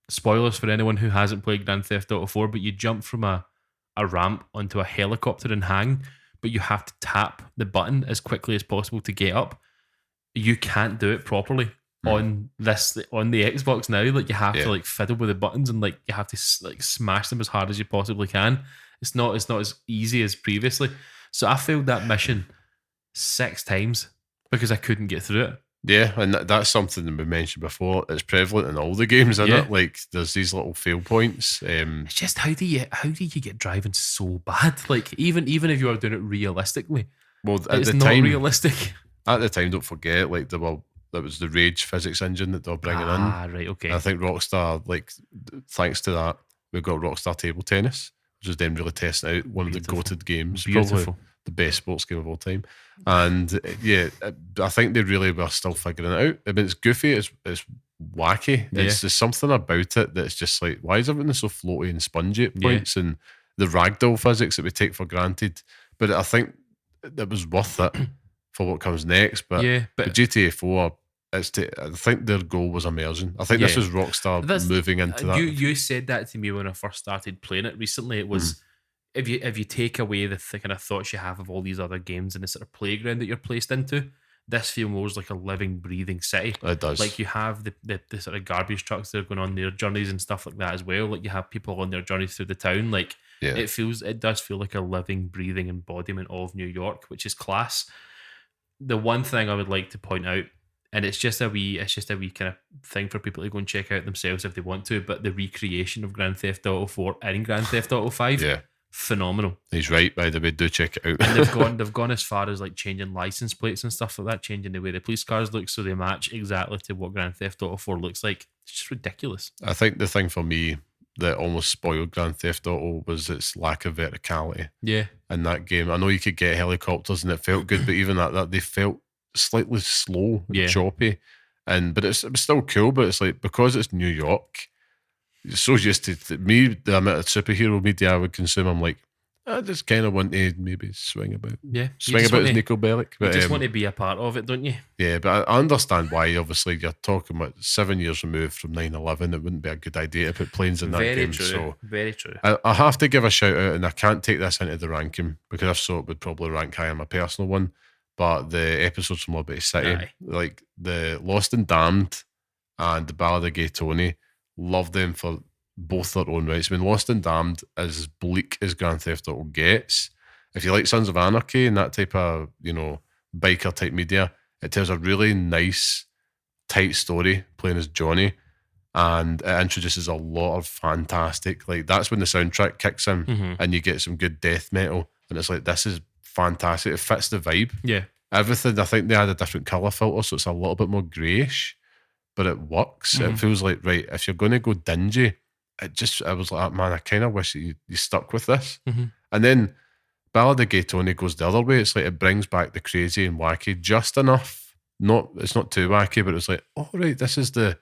spoilers for anyone who hasn't played Grand Theft Auto 4, but you jump from a ramp onto a helicopter and hang, but you have to tap the button as quickly as possible to get up. You can't do it properly on the Xbox now. Like, you have to like fiddle with the buttons, and like you have to like smash them as hard as you possibly can. It's not as easy as previously. So I failed that mission 6 times because I couldn't get through it. Yeah, and that's something that we mentioned before. It's prevalent in all the games, isn't it? Like, there's these little fail points. It's just how do you get driving so bad? Like, even if you are doing it realistically, it's not realistic. At the time, don't forget, like that was the Rage physics engine that they're bringing in. Right, okay. And I think Rockstar, like, thanks to that, we've got Rockstar Table Tennis, which is them really testing out one of the goated games. Probably the best sports game of all time. And I think they really were still figuring it out. I mean, it's goofy, it's wacky. It's just something about it that's just like, why is everything so floaty and spongy at points? And the ragdoll physics that we take for granted. But I think it was worth it for what comes next. But GTA 4, I think their goal was immersion. I think this was Rockstar moving into that. You said that to me when I first started playing it recently. It was, if you take away the kind of thoughts you have of all these other games and the sort of playground that you're placed into, this feels more like a living, breathing city. It does. Like, you have the sort of garbage trucks that are going on their journeys and stuff like that as well. Like, you have people on their journeys through the town. Like, it does feel like a living, breathing embodiment of New York, which is class. The one thing I would like to point out And it's just a wee kind of thing for people to go and check out themselves if they want to. But the recreation of Grand Theft Auto 4 and Grand Theft Auto 5, Yeah. phenomenal. He's right, by the way. Do check it out. And they've gone as far as like changing license plates and stuff like that, changing the way the police cars look so they match exactly to what Grand Theft Auto 4 looks like. It's just ridiculous. I think the thing for me that almost spoiled Grand Theft Auto was its lack of verticality. Yeah. In that game, I know you could get helicopters and it felt good, but even that they felt slightly slow and choppy. But it was still cool. But it's like, because it's New York, you're so used to me, the amount of superhero media I would consume. I'm like, I just kind of want to maybe swing about. Yeah. Swing about as Nico Bellic. But, you just want to be a part of it, don't you? Yeah, but I understand why. Obviously, you're talking about 7 years removed from 9/11. It wouldn't be a good idea to put planes in that Very game. true. So Very true. I have to give a shout out, and I can't take this into the ranking because if so, it would probably rank higher in my personal one. But the episodes from Liberty City, like the Lost and Damned and the Ballad of Gay Tony, love them for both their own rights. I mean, Lost and Damned is as bleak as Grand Theft Auto gets. If you like Sons of Anarchy and that type of, biker type media, it tells a really nice, tight story playing as Johnny, and it introduces a lot of fantastic, like that's when the soundtrack kicks in and you get some good death metal, and it's like, this is fantastic. It fits the vibe. Yeah. Everything, I think they had a different colour filter, so it's a little bit more greyish, but it works. It feels like, right, if you're going to go dingy, I was like, man, I kind of wish that you stuck with this. And then Ballad of Gay Tony goes the other way. It's like it brings back the crazy and wacky just enough. It's not too wacky, but it's like, oh right, this is the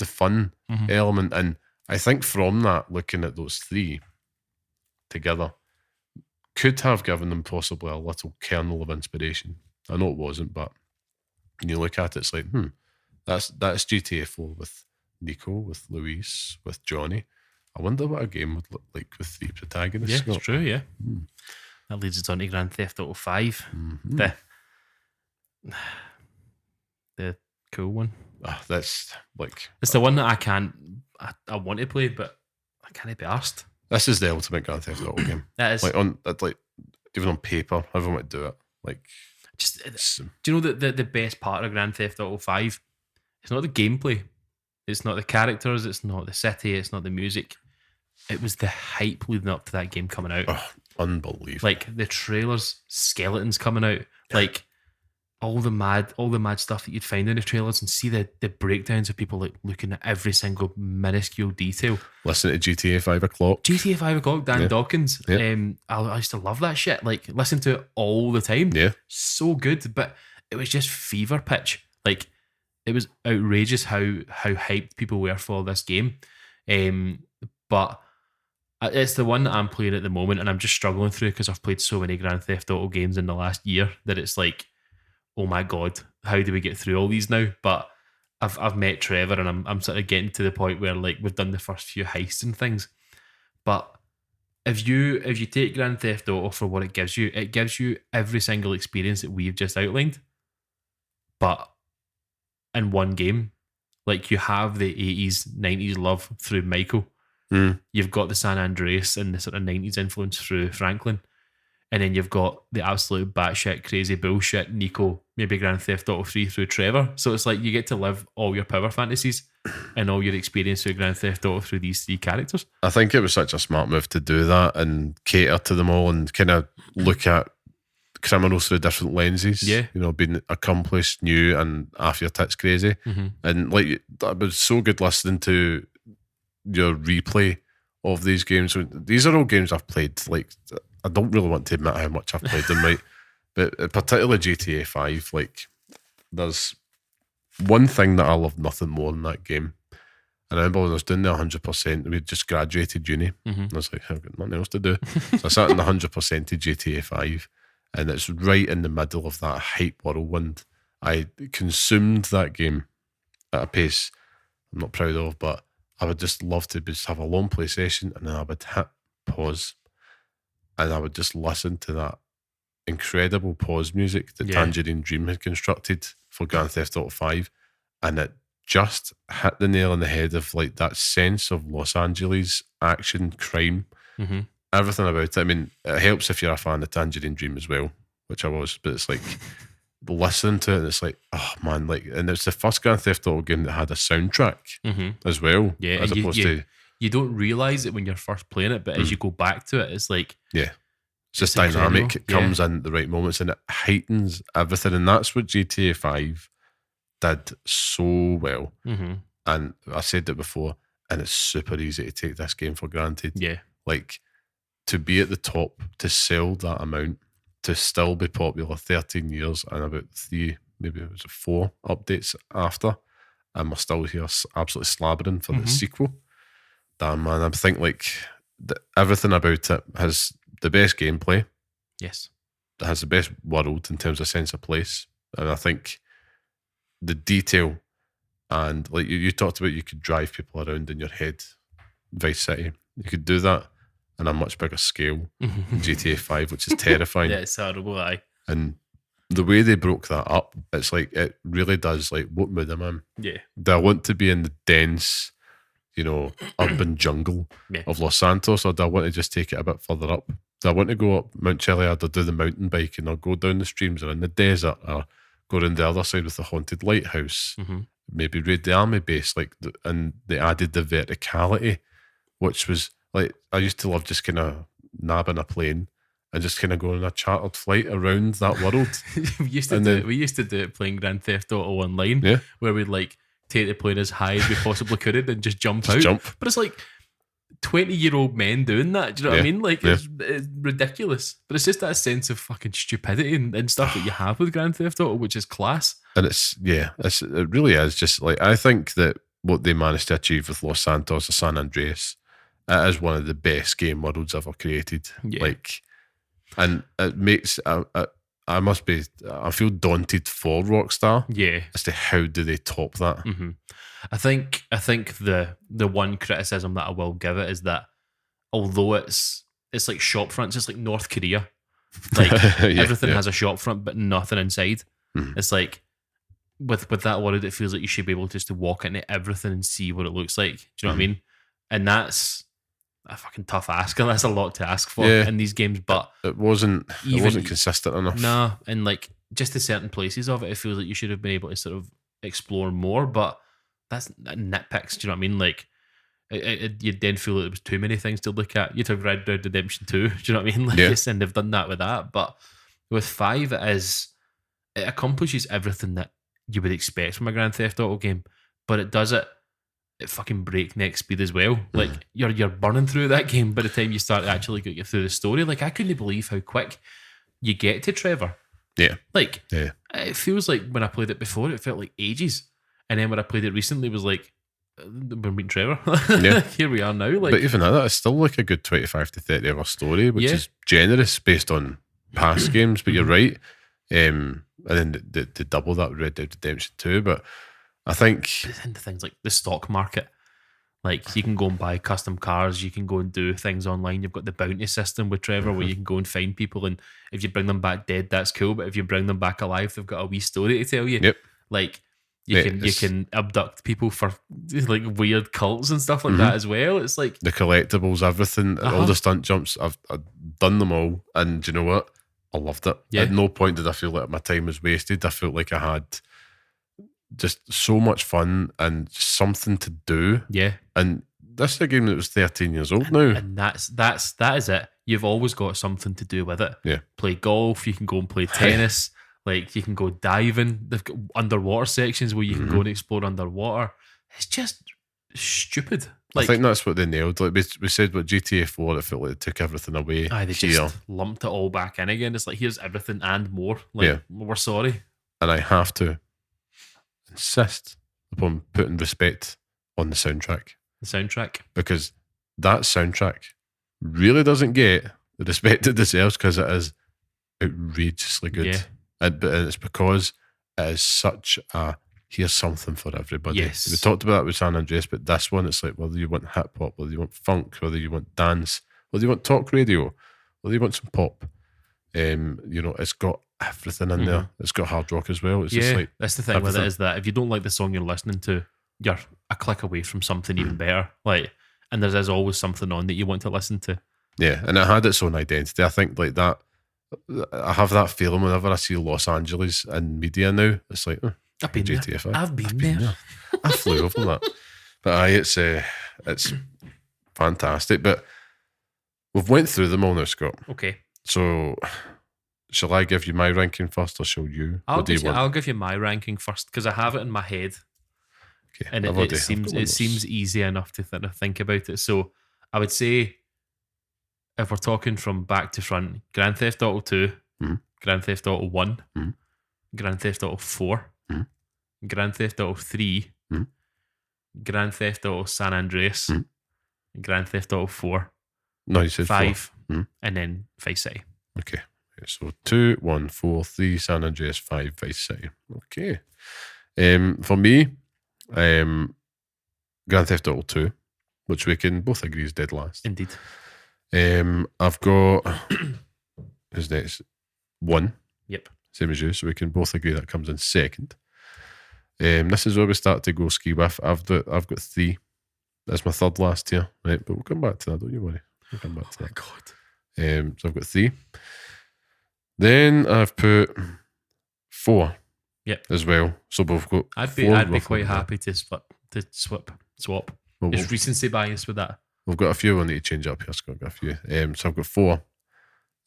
fun element. And I think from that, looking at those three together, could have given them possibly a little kernel of inspiration. I know it wasn't, but when you look at it, it's like, that's GTA 4 with Nico, with Luis, with Johnny. I wonder what a game would look like with three protagonists. Yeah, it's true, yeah. That leads us on to Grand Theft Auto 5. The cool one. That's like... It's the one that I want to play, but I can't be asked. This is the ultimate Grand Theft Auto game. That is. Even on paper, everyone would do it. Do you know that the best part of Grand Theft Auto 5? It's not the gameplay. It's not the characters. It's not the city. It's not the music. It was the hype leading up to that game coming out. Oh, unbelievable. Like the trailers, skeletons coming out, like all the mad stuff that you'd find in the trailers, and see the breakdowns of people like looking at every single minuscule detail. Listen to GTA 5 o'clock. GTA 5 o'clock, Dan Dawkins. I used to love that shit. Like, listen to it all the time. Yeah. So good. But it was just fever pitch. Like, it was outrageous how hyped people were for this game. But it's the one that I'm playing at the moment, and I'm just struggling through because I've played so many Grand Theft Auto games in the last year that it's like, oh my God, how do we get through all these now? But I've met Trevor, and I'm sort of getting to the point where like we've done the first few heists and things. But if you take Grand Theft Auto for what it gives you every single experience that we've just outlined, but in one game. Like, you have the 80s, 90s love through Michael. You've got the San Andreas and the sort of 90s influence through Franklin. And then you've got the absolute batshit crazy bullshit Nico, maybe Grand Theft Auto 3 through Trevor. So it's like you get to live all your power fantasies and all your experience through Grand Theft Auto through these three characters. I think it was such a smart move to do that and cater to them all and kind of look at criminals through different lenses. Yeah. Being accomplished, new, and half your tits crazy. And like, that was so good listening to your replay of these games. These are all games I've played. Like, I don't really want to admit how much I've played them, right? But particularly GTA 5, like, there's one thing that I love nothing more than that game. And I remember when I was doing the 100%, we just graduated uni. And I was like, I've got nothing else to do. So I sat in the 100% of GTA 5, and it's right in the middle of that hype whirlwind. I consumed that game at a pace I'm not proud of, but I would just love to just have a long play session, and then I would hit pause, and I would just listen to that incredible pause music that Tangerine Dream had constructed for Grand Theft Auto 5, and it just hit the nail on the head of like that sense of Los Angeles action, crime, everything about it. I mean, it helps if you're a fan of Tangerine Dream as well, which I was, but it's like listening to it, and it's like, oh man, like, and it's the first Grand Theft Auto game that had a soundtrack as well, Yeah, as and opposed to you don't realize it when you're first playing it, but as you go back to it, it's like it's just it's dynamic. incredible. It comes in at the right moments, and it heightens everything, and that's what GTA 5 did so well. And I said it before, and it's super easy to take this game for granted. Yeah. Like, to be at the top, to sell that amount, to still be popular 13 years and about 3, maybe it was 4 updates after, and we're still here absolutely slabbering for the sequel. Damn, man, I think like everything about it has the best gameplay. Yes. It has the best world in terms of sense of place. And I think the detail, and like you talked about, you could drive people around in your head, Vice City. You could do that on a much bigger scale in GTA 5, which is terrifying. Yeah, it's horrible, aye. And the way they broke that up, it's like, it really does, like, what mood am I in? Yeah. Do I want to be in the dense, urban jungle of Los Santos, or do I want to just take it a bit further up? Do I want to go up Mount Chiliad or do the mountain biking or go down the streams or in the desert or go around the other side with the haunted lighthouse? Maybe raid the army base, and they added the verticality, which was like, I used to love just kind of nabbing a plane and just kind of going on a chartered flight around that world. we used to do it playing Grand Theft Auto Online, where we'd like take the plane as high as we possibly could and just jump out. But it's like 20-year-old men doing that. Do you know what I mean? Like, it's ridiculous. But it's just that sense of fucking stupidity and stuff that you have with Grand Theft Auto, which is class. And it really is just like, I think that what they managed to achieve with Los Santos or San Andreas, it is one of the best game worlds ever created. Yeah. Like, and it makes, I feel daunted for Rockstar. Yeah. As to how do they top that? I think the one criticism that I will give it is that although it's like shop fronts, it's like North Korea. Like everything has a shop front but nothing inside. It's like with that world, it feels like you should be able just to walk into everything and see what it looks like. Do you know what I mean? And that's a fucking tough ask, and that's a lot to ask for in these games. But it wasn't consistent enough. Nah, and like just the certain places of it, it feels like you should have been able to sort of explore more. But that's nitpicks. Do you know what I mean? Like, you then feel like there was too many things to look at. You'd have Red Dead Redemption 2. Do you know what I mean? Like, yes, and they've done that with that. But with 5, it accomplishes everything that you would expect from a Grand Theft Auto game, but it does it at fucking breakneck speed as well. Like, you're burning through that game by the time you start to actually get through the story. Like, I couldn't believe how quick you get to Trevor. Yeah. Like, it feels like when I played it before, it felt like ages. And then when I played it recently, it was like, we're meeting Trevor. Here we are now. Like, but even that, it's still like a good 25 to 30 hour story, which is generous based on past games. But you're right. And then to double that with Red Dead Redemption 2. But I think into things like the stock market. Like, you can go and buy custom cars, you can go and do things online. You've got the bounty system with Trevor where you can go and find people, and if you bring them back dead, that's cool. But if you bring them back alive, they've got a wee story to tell you. Yep. Like, you can abduct people for like weird cults and stuff like that as well. It's like the collectibles, everything, all the stunt jumps. I've done them all, and do you know what? I loved it. Yeah. At no point did I feel like my time was wasted. I felt like I had just so much fun and something to do. Yeah. And this is a game that was 13 years old now. And that is it. You've always got something to do with it. Yeah. Play golf, you can go and play tennis, like you can go diving. They've got underwater sections where you can go and explore underwater. It's just stupid. Like, I think that's what they nailed. Like we said with GTA 4, it felt like it took everything away. They just lumped it all back in again. It's like, here's everything and more. Like, we're sorry. And I have to insist upon putting respect on the soundtrack. The soundtrack. Because that soundtrack really doesn't get the respect it deserves, because it is outrageously good. Yeah. But it's because it is such a, here's something for everybody. Yes. We talked about that with San Andreas, but this one, it's like, whether you want hip hop, whether you want funk, whether you want dance, whether you want talk radio, whether you want some pop, it's got everything in there. It's got hard rock as well. It's just like, that's the thing everything. With it, is that if you don't like the song you're listening to, you're a click away from something even better. Like, and there's always something on that you want to listen to. Yeah, and it had its own identity. I think like that I have that feeling whenever I see Los Angeles in media now. It's like, I've been JTF. there. I've been there. I flew over that. But it's fantastic. But we've went through them all now, Scott. Okay. So shall I give you my ranking first, or shall you? I'll give you my ranking first because I have it in my head. Okay. And it seems easy enough to think about it. So I would say, if we're talking from back to front, Grand Theft Auto 2, Grand Theft Auto 1, Grand Theft Auto 4, Grand Theft Auto 3, Grand Theft Auto San Andreas, Grand Theft Auto 4, no, you said 5, and then Vice City. Okay. So 2, 1, 4, 3, San Andreas, 5, Vice City. Okay. For me, Grand Theft Auto 2, which we can both agree is dead last. Indeed. I've got who's next? 1. Yep. Same as you, so we can both agree that comes in second. This is where we start to go ski with. I've got 3. That's my third last here, right? But we'll come back to that. Don't you worry. We'll come back to that. God. So I've got 3. Then I've put 4. Yep. As well. So we've got. I'd be quite happy to swap. Well, There's recency bias with that. We've got a few we need to change up here, Scott. Got a few. So I've got 4.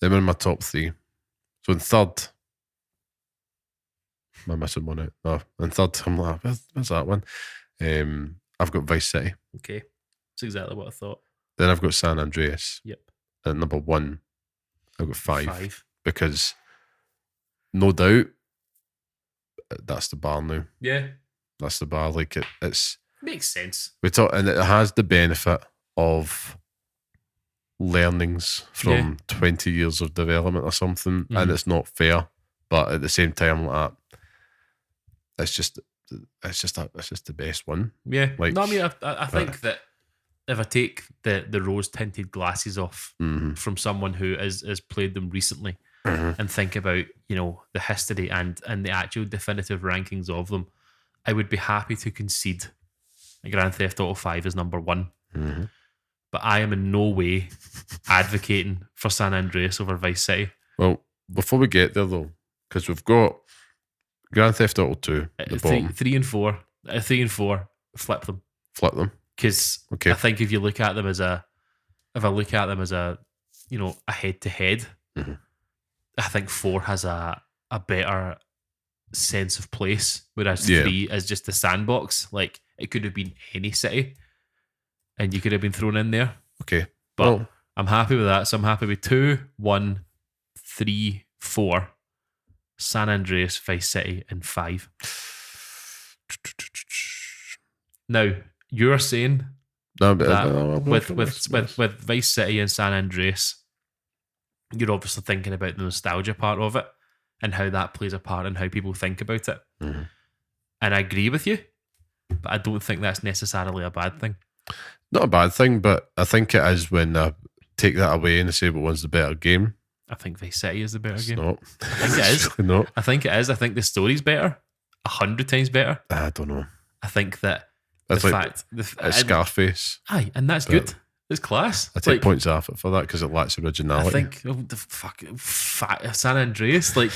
Then we're in my top 3. So in third, am I missing one out? No. In third, I'm like, where's that one? I've got Vice City. Okay. That's exactly what I thought. Then I've got San Andreas. Yep. At number 1, I've got 5. Because no doubt, that's the bar now. Yeah. That's the bar. Like it's makes sense. And it has the benefit of learnings from 20 years of development or something, and it's not fair. But at the same time, like that, it's just the best one. Yeah. Like, no, I mean, I think that if I take the rose tinted glasses off from someone who has played them recently and think about, you know, the history and the actual definitive rankings of them, I would be happy to concede Grand Theft Auto 5 is number 1. But I am in no way advocating for San Andreas over Vice City. Well, before we get there though, because we've got Grand Theft Auto 2 at the bottom. 3 and 4. 3 and 4, flip them. Flip them. Because I think if I look at them as a you know, a head to head, I think 4 has a better sense of place, whereas 3 is just a sandbox. Like, it could have been any city and you could have been thrown in there. Okay. But I'm happy with that. So I'm happy with 2, 1, 3, 4, San Andreas, Vice City, and 5. Now, you're saying that with Vice City and San Andreas, you're obviously thinking about the nostalgia part of it and how that plays a part in how people think about it. And I agree with you, but I don't think that's necessarily a bad thing. Not a bad thing, but I think it is when I take that away and I say, but one's the better game. I think Vice City is the better game. Not. I think it is. Really not. I think it is. I think the story's better. 100 times better. I don't know. I think that it's Scarface. Aye, and that's good. It's class. I take points off it for that because it lacks originality. I think San Andreas, like,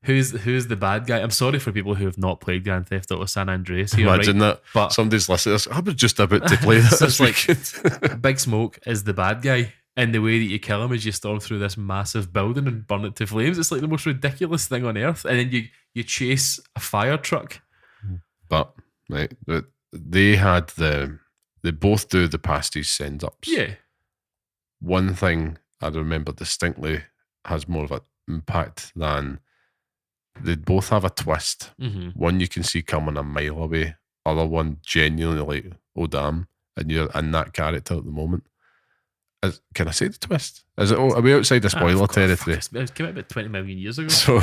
who's the bad guy? I'm sorry for people who have not played Grand Theft Auto San Andreas here. Imagine that. But somebody's listening to this. I was just about to play this. It's like Big Smoke is the bad guy, and the way that you kill him is you storm through this massive building and burn it to flames. It's like the most ridiculous thing on earth. And then you chase a fire truck. But right, they both do the pasties send ups. Yeah. One thing I remember distinctly has more of an impact than they both have a twist. One you can see coming a mile away. Other one genuinely like, oh damn, and you're in that character at the moment. Can I say the twist? Is it? Are we outside the spoiler territory? It came out about 20 million years ago. So,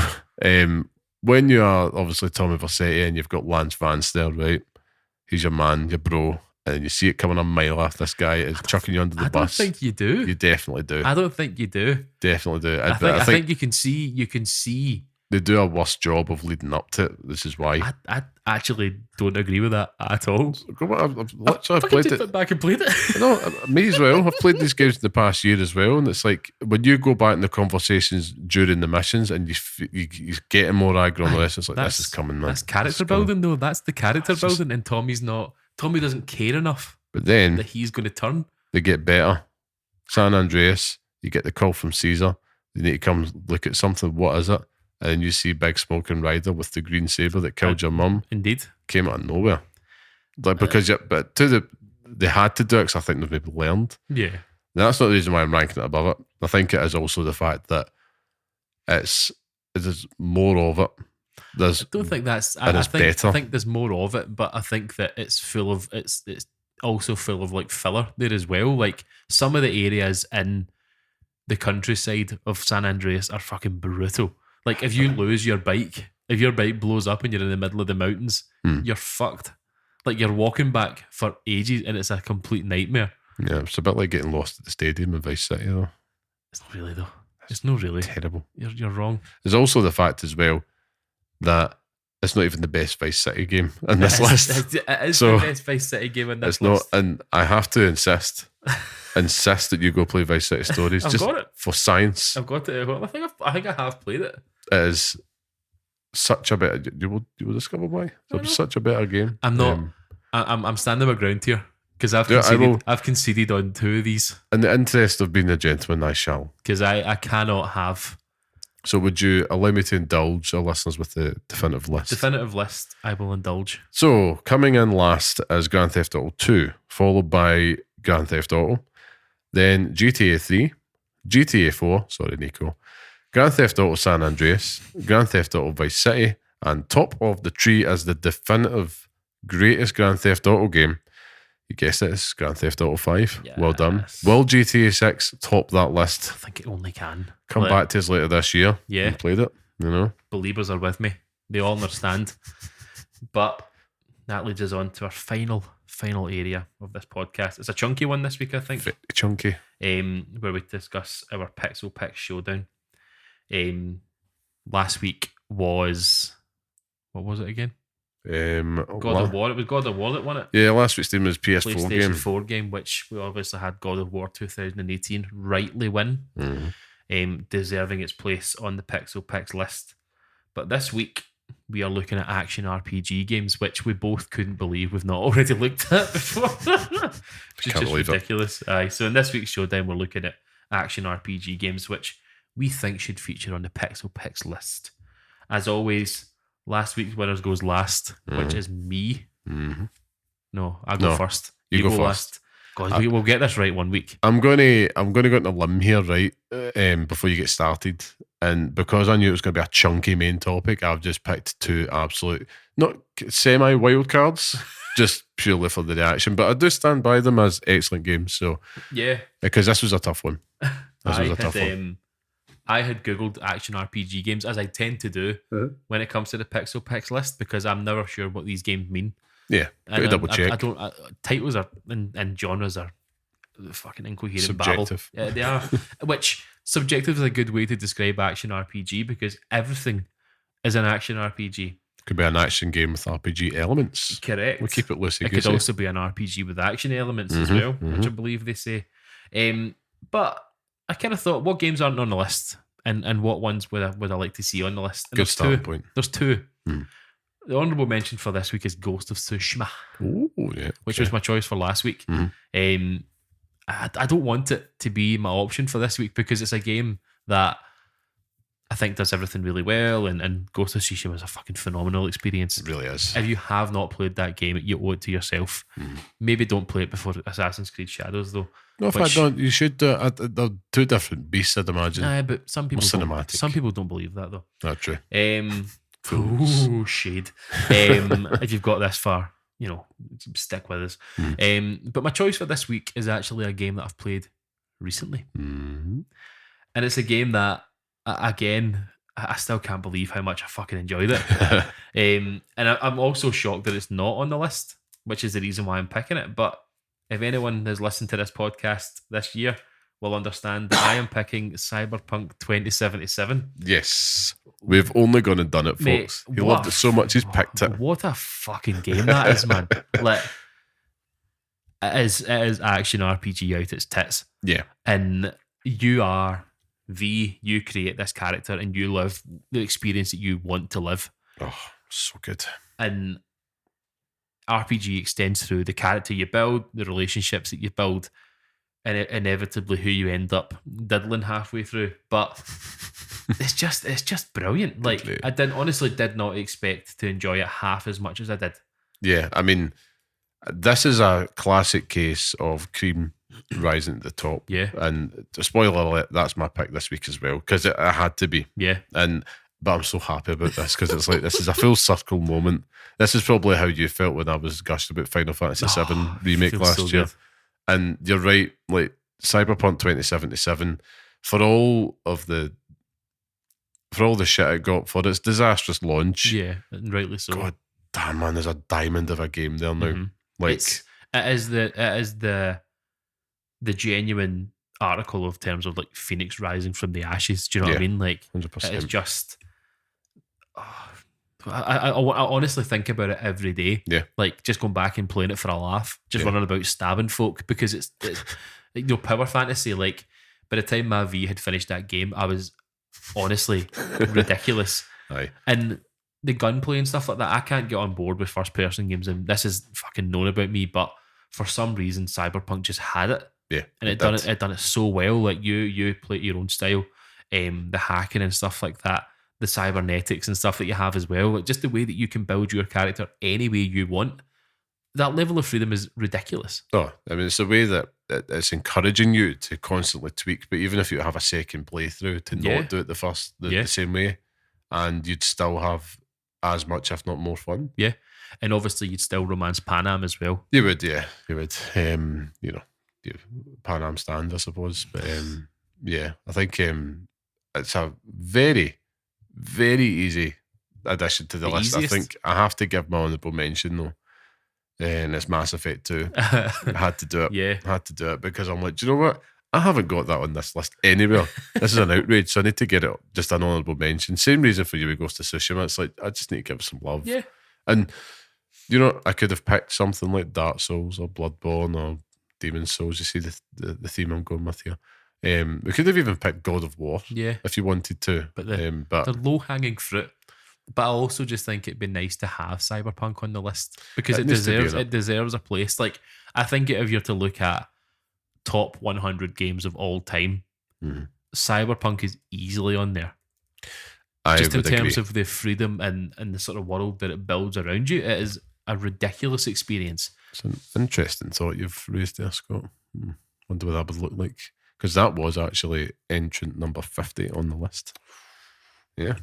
when you are obviously Tommy Vercetti and you've got Lance Vance there, right? He's your man, your bro, and you see it coming a mile off. This guy is chucking you under the bus. I don't think you do. You definitely do. I don't think you do. Definitely do. I think you can see they do a worse job of leading up to it. This is why. I actually don't agree with that at all. I've played it back and played it. No, me as well. I've played these games in the past year as well, and it's like when you go back in the conversations during the missions and you're getting more aggro on this, it's like, this is coming, man. That's character building, though. That's the character building, and Tommy doesn't care enough. But then that he's going to turn. They get better. San Andreas, you get the call from Caesar. You need to come look at something. What is it? And then you see Big Smoking Rider with the green saber that killed your mum. Indeed, came out of nowhere. Like they had to do it because I think they've maybe learned. Yeah, that's not the reason why I'm ranking it above it. I think it is also the fact that there's more of it. I don't think that's. I think there's more of it, but I think that it's full of it's also full of like filler there as well. Like some of the areas in the countryside of San Andreas are fucking brutal. Like if you lose your bike, if your bike blows up and you're in the middle of the mountains, you're fucked. Like you're walking back for ages and it's a complete nightmare. Yeah, it's a bit like getting lost at the stadium in Vice City though. It's not really though. It's not really. Terrible. You're wrong. There's also the fact as well that it's not even the best Vice City game in this list. It is the best Vice City game in this list. It's not, and I have to insist that you go play Vice City Stories. I've got it. For science. I've got it. I think I have played it. It is such a better. You will discover why. It's such a better game. I'm not. I'm standing my ground here because I've conceded on two of these. In the interest of being a gentleman, I shall. Because I cannot have. So would you allow me to indulge our listeners with the definitive list? Definitive list, I will indulge. So coming in last is Grand Theft Auto 2, followed by Grand Theft Auto, then GTA 3, GTA 4, sorry Nico, Grand Theft Auto San Andreas, Grand Theft Auto Vice City, and top of the tree as the definitive greatest Grand Theft Auto game. You guessed it, it's Grand Theft Auto 5. Yes. Well done. Will GTA 6 top that list? I think it only can. Come back to us later this year. Yeah. And played it, you know. Believers are with me. They all understand. But that leads us on to our final area of this podcast. It's a chunky one this week, I think. Very chunky. Where we discuss our Pixel Picks Showdown. Last week was... What was it again? God of War. It was God of War that won it. Yeah, last week's game was PS4 PlayStation game. 4 game, which we obviously had God of War 2018 rightly win, deserving its place on the Pixel Picks list. But this week we are looking at action RPG games, which we both couldn't believe we've not already looked at before. Which is just ridiculous. So in this week's showdown, we're looking at action RPG games, which we think should feature on the Pixel Picks list. As always, last week's winners goes last, which is me. Mm-hmm. No, I go first. You go last. God, we'll get this right one week. I'm gonna go on a limb here, right? Before you get started, and because I knew it was going to be a chunky main topic, I've just picked two absolute, not semi wild cards, just purely for the reaction. But I do stand by them as excellent games. So yeah, because this was a tough one. I had Googled action RPG games, as I tend to do when it comes to the Pixel Picks list, because I'm never sure what these games mean. Yeah, double check. I don't. Titles are and genres are fucking incoherent subjective. Babble. Yeah, they are. Which subjective is a good way to describe action RPG, because everything is an action RPG. Could be an action game with RPG elements. Correct. We'll keep it loosey-goosey. It could also be an RPG with action elements as well, which I believe they say. But I kind of thought, what games aren't on the list, and what ones would I like to see on the list? And good starting point. There's two. The honourable mention for this week is Ghost of Tsushima. Oh, yeah. Which was my choice for last week. I don't want it to be my option for this week because it's a game that I think does everything really well, and Ghost of Tsushima is a fucking phenomenal experience. It really is. If you have not played that game, you owe it to yourself. Maybe don't play it before Assassin's Creed Shadows, though. No, if I don't, you should. They're two different beasts, I'd imagine. But some people don't believe that, though. Not true. Ooh, shade. If you've got this far, stick with us. But my choice for this week is actually a game that I've played recently. And it's a game that, again, I still can't believe how much I fucking enjoyed it. And I'm also shocked that it's not on the list, which is the reason why I'm picking it. But if anyone has listened to this podcast this year will understand that I am picking Cyberpunk 2077. Yes. We've only gone and done it, Mate, folks. He loved it so much, he's picked it. What a fucking game that is, man. Like, it is action RPG out its tits. Yeah. And you create this character and you live the experience that you want to live. Oh, so good. And RPG extends through the character you build, the relationships that you build, and inevitably who you end up diddling halfway through. But it's just brilliant. Like, I did not expect to enjoy it half as much as I did. Yeah, I mean, this is a classic case of cream rising to the top. Yeah. And spoiler alert, that's my pick this week as well, because it had to be. Yeah. But I'm so happy about this because it's like, this is a full circle moment. This is probably how you felt when I was gushing about Final Fantasy VII Remake last year. Good. And you're right, like Cyberpunk 2077, for all the shit it got for its disastrous launch. Yeah, and rightly so. God damn, man, there's a diamond of a game there now. Mm-hmm. Like, it is the genuine article of terms of like Phoenix rising from the ashes. Do you know what I mean? Like, 100%. It's just. I honestly think about it every day. Yeah. Like, just going back and playing it for a laugh, just running about stabbing folk, because it's power fantasy. Like, by the time my V had finished that game, I was honestly ridiculous. Aye. And the gunplay and stuff like that, I can't get on board with first person games, and this is fucking known about me, but for some reason Cyberpunk just had it. Yeah. And it done it so well. Like, you play your own style, the hacking and stuff like that, the cybernetics and stuff that you have as well. Like, just the way that you can build your character any way you want. That level of freedom is ridiculous. Oh, I mean, it's the way that it's encouraging you to constantly tweak, but even if you have a second playthrough, to not do it the same way, and you'd still have as much, if not more, fun. Yeah. And obviously you'd still romance Pan Am as well. You would, yeah. You would. Pan Am stand, I suppose. But yeah, I think it's a very, very easy addition to the list. Easiest? I think I have to give my honourable mention though. And it's Mass Effect 2. I had to do it. Yeah. I had to do it because I'm like, do you know what? I haven't got that on this list anywhere. This is an outrage, so I need to get it just an honourable mention. Same reason for you with Ghost of Tsushima. It's like, I just need to give it some love. Yeah. And, you know, I could have picked something like Dark Souls or Bloodborne or Demon's Souls. You see the theme I'm going with here. We could have even picked God of War if you wanted to. But the low-hanging fruit. But I also just think it'd be nice to have Cyberpunk on the list because it deserves a place. Like, I think if you're to look at top 100 games of all time, Cyberpunk is easily on there. Just in terms of the freedom and the sort of world that it builds around you, it is a ridiculous experience. It's an interesting thought you've raised there, Scott. Wonder what that would look like, because that was actually entrant number 50 on the list. Yeah.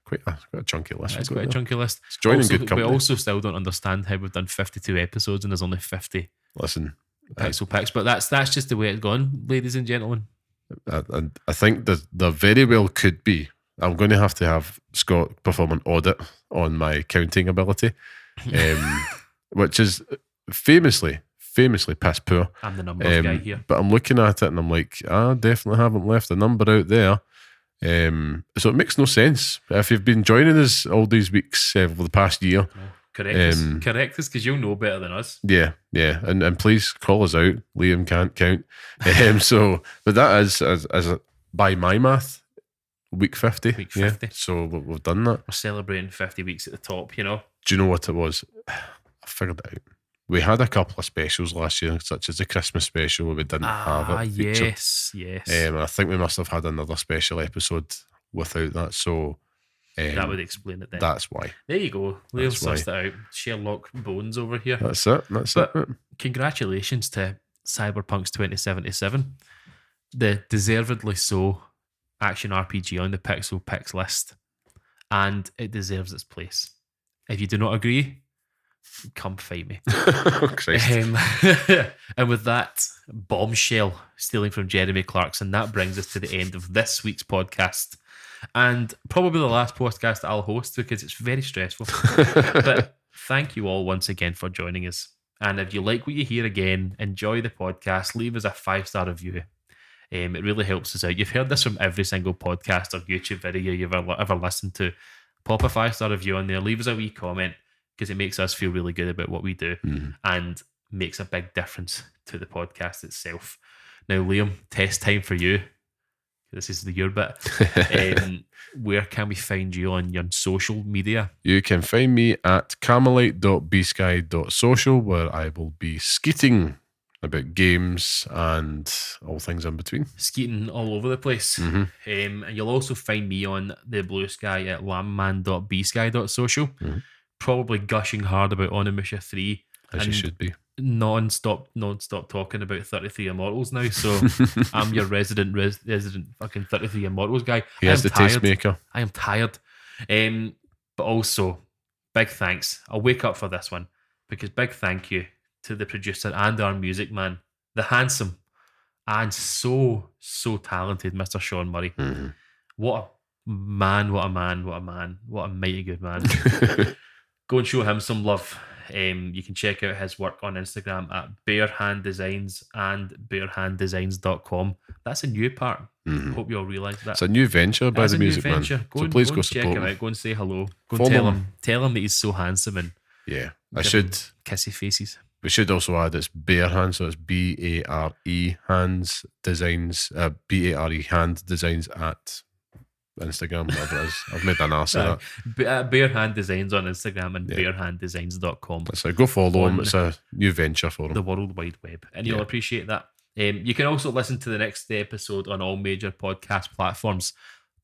Quite a chunky list. It's quite a chunky list. It's joining good company. We also still don't understand how we've done 52 episodes and there's only 50 Pixel Picks. But that's just the way it's gone, ladies and gentlemen. I think there very well could be. I'm going to have Scott perform an audit on my counting ability, which is famously piss poor. I'm the numbers guy here. But I'm looking at it and I'm like, I definitely haven't left a number out there. So it makes no sense. If you've been joining us all these weeks over the past year, correct us because you'll know better than us. Yeah, and please call us out. Liam can't count. But that is as by my math, week 50. Week 50. So we've done that. We're celebrating 50 weeks at the top. You know. Do you know what it was? I figured it out. We had a couple of specials last year, such as the Christmas special where we didn't have it featured. Yes. I think we must have had another special episode without that. So that would explain it then. That's why. There you go. Liam sussed it out. Sherlock Bones over here. That's it. Congratulations to Cyberpunk's 2077. The deservedly so action RPG on the Pixel Picks list. And it deserves its place. If you do not agree, come fight me. And with that bombshell stealing from Jeremy Clarkson, that brings us to the end of this week's podcast, and probably the last podcast that I'll host because it's very stressful. But thank you all once again for joining us, and if you like what you hear again, enjoy the podcast, leave us a 5-star review. It really helps us out. You've heard this from every single podcast or YouTube video you've ever listened to. Pop a 5-star review on there. Leave us a wee comment because it makes us feel really good about what we do and makes a big difference to the podcast itself. Now, Liam, test time for you. This is your bit. Where can we find you on your social media? You can find me at carmelite.bsky.social, where I will be skeeting about games and all things in between. Skeeting all over the place. And you'll also find me on the Blue Sky at lamman.bsky.social. Probably gushing hard about Onimusha 3. As you should be. Non-stop talking about 33 Immortals now. So I'm your resident fucking 33 Immortals guy. He is the tastemaker. I am tired. But also, big thanks. I'll wake up for this one because big thank you to the producer and our music man, the handsome and so talented Mr. Sean Murray. What a man, what a man, what a man, what a mighty good man. Go and show him some love. You can check out his work on Instagram at Barehand Designs and barehanddesigns.com. That's a new part. Hope you all realise that. It's a new venture by the music man. So please go check support him him. out. Go and say hello. Go and tell him that he's so handsome and kissy faces. We should also add it's Bare Hands, so it's BARE Hands Designs, BARE Hand Designs at Instagram, whatever it is. I've made an arse of that. Bare Hand Designs on Instagram and barehanddesigns.com. So go follow him. It's a new venture for him. The World Wide Web. And you'll appreciate that. You can also listen to the next episode on all major podcast platforms.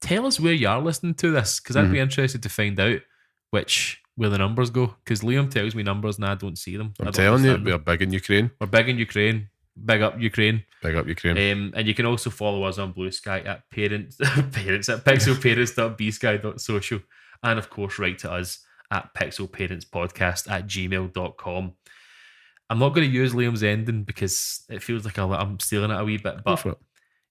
Tell us where you are listening to this, because I'd be interested to find out where the numbers go, because Liam tells me numbers and I don't see them. I'm telling you, we're big in Ukraine. We're big in Ukraine. Big up Ukraine. Big up Ukraine. And you can also follow us on Blue Sky at parents at pixelparents.bsky.social, and of course write to us at pixelparentspodcast@gmail.com. I'm not going to use Liam's ending because it feels like I'm stealing it a wee bit, but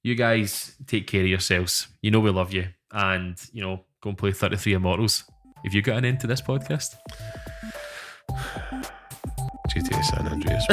you guys take care of yourselves. You know we love you, and go and play 33 Immortals. Have you got an end to this podcast? GTA San Andreas.